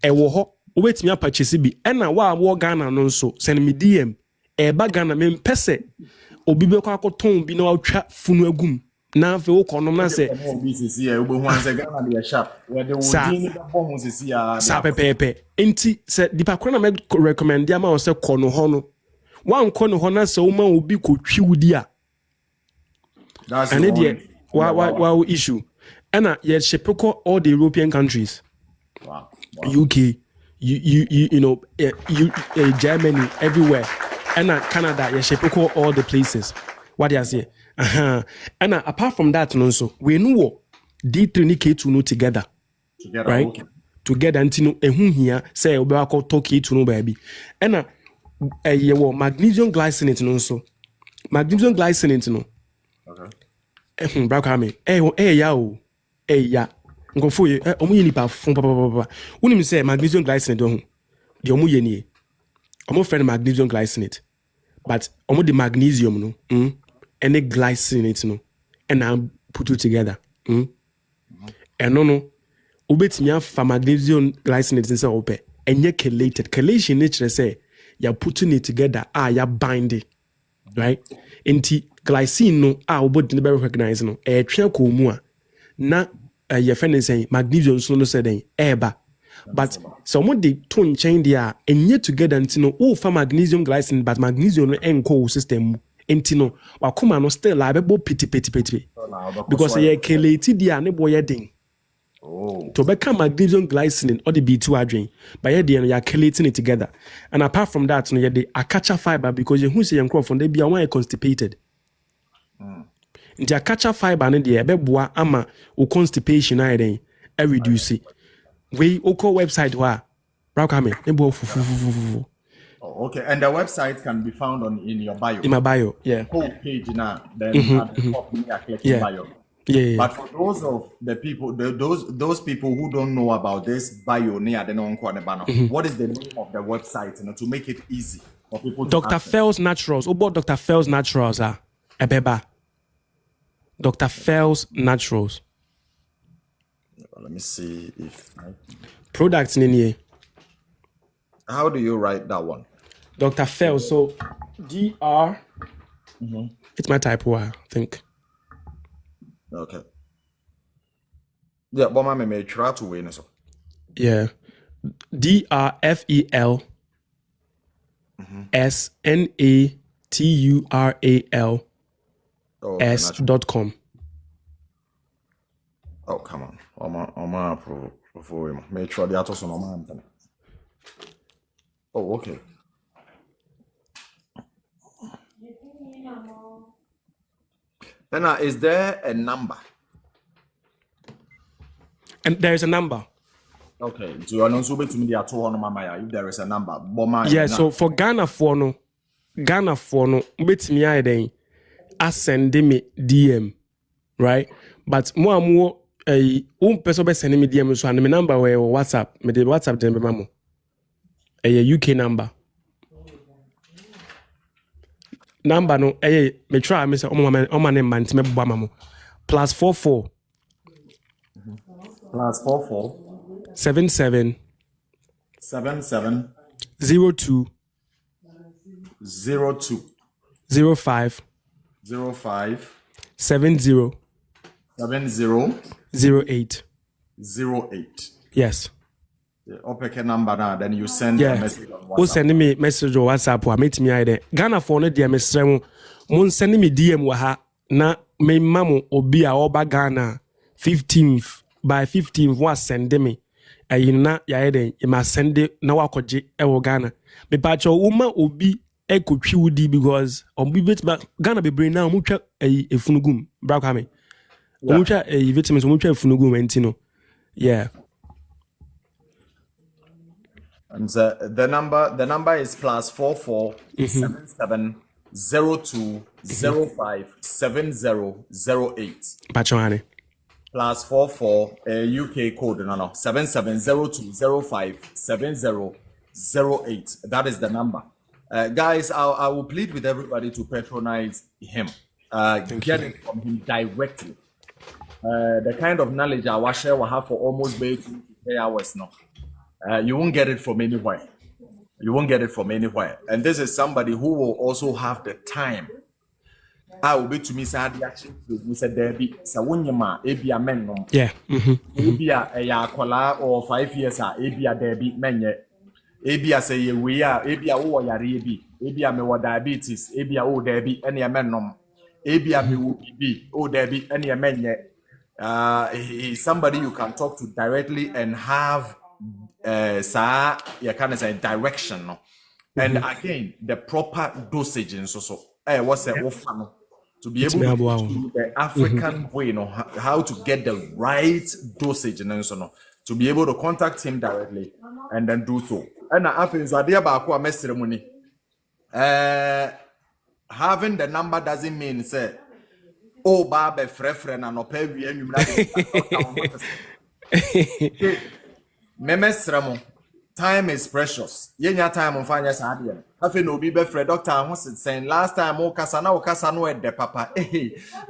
e wo ho obetimi apachesi bi ena wo Ghana no nso send me DM eba Ghana me mpese obi be kwa akoton bi na watwa funu agum na afi wo konom na se sa pepepe enti se dipa kwana me recommend ya ma wo se kono ho no wan kono ho na se wo ma obi ko twiwudi a that's and it wa issue ena ye shepeko all the European countries wow. UK you know Germany everywhere and Canada you ship all the places what do you say and apart from that no so we know D3 and K2 no together right okay. Together until ehun here say we ba talk K2 no baby and ye magnesium glycinate no so magnesium glycinate no okay bra ka me ya o ya ngofo ye omo yeni pa fun papa woni mi say magnesium glycinate ho de omo yeni omo friend magnesium glycinate but omo the magnesium no any glycinate no and I put it together and no obetimi afa magnesium glycinate inside ope enye chelated chelation nature say you putting it together ya bind it right enti glycine no obodi be recognize no twa ko mu a na your friend is saying magnesium so no say den eba but someone they tone change there and yet together until no for magnesium glycine but magnesium no enko system enti no wakoma no still la bebo piti because ye kelate dia ne boy den to become magnesium glycine or the B2 adwin but ye dey ya chelating it together and apart from that no ye dey akacha fiber because you who say your from dey bia one constipated nti akacha fiber ne dey ebeboa ama o constipation na den e reduce we oko website wa rakame ebo fufu okay and the website can be found in your bio in my bio whole page now then at the top you are clicking bio but for those of the people those people who don't know about this bio near the what is the name of the website to make it easy for people to Dr. Fell's Naturals Dr. Fell's Naturals ebeba Dr. Fell's Naturals. Let me see if products in here. How do you write that one? Dr. Fell's, so DR. It's my typo, I think. Okay. Yeah, but my may try to win so. Yeah. DRFEL SNATURAL s.com. Oh, come on. Oma for make sure the atos on my. Oh, okay. Then is there a number? And there is a number. Okay. So you're not to me if there is a number. Yeah, so for Ghana for no, bet me I send me DM, right? But more person be send me DM so and my number where WhatsApp. Me the WhatsApp dem be mamo. UK number. Number no me try me say my name man me bua mamo. +44 +44 77 77 02 02 05 05 70 70 08. 08. Yes. Open number now, then you send a message on WhatsApp. Who send me message on WhatsApp or meet me either. Ghana for no dear Mr. Mon send me DM waha na me mamu obi a oba Ghana 15th by 15th was send me. Na ya eden you must send it na wakoje e Ghana. Me pacho uma obi e kotwi wudi because obi bit Ghana be brain now mutwa efunugum bra kwa me. Mutwa vitamins mutwa efunugum entino. Yeah. And the number is +44 77 02 05 7008. Pacho +44 UK code no 770205 7008. That is the number. Guys, I will plead with everybody to patronize him. Get it from him directly. The kind of knowledge I will have for almost 2 to 3 hours now. You won't get it from anywhere. You won't get it from anywhere. And this is somebody who will also have the time. I will be to me sad reaction. We said there be Sawunyama, Abia men. Yeah. Abia Yakola or 5 years Abia there be men. Abia say we are Abia o yari Abia me wa diabetes, Abia o there be any men. Abia me will be o there be any men. He's somebody you can talk to directly and have direction. And again, the proper dosage and so. What's that? To be able to do the African way, how to get the right dosage and so on. To be able to contact him directly and then do so. And after so a ceremony. Having the number doesn't mean say, oh, Baba, friend, and pay we and you. Time is precious. Yenya time on finance idea. Have no be befriend doctor was saying last time o kasa no de papa.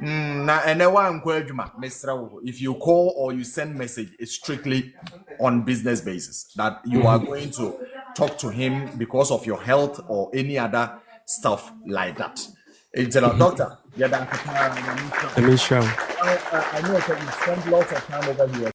Na enewa nkwajuma Mr. If you call or you send message, it's strictly on business basis that you are going to talk to him because of your health or any other stuff like that. It's a doctor. Yeah, I mean, sure. I know that you spend lots of time over here.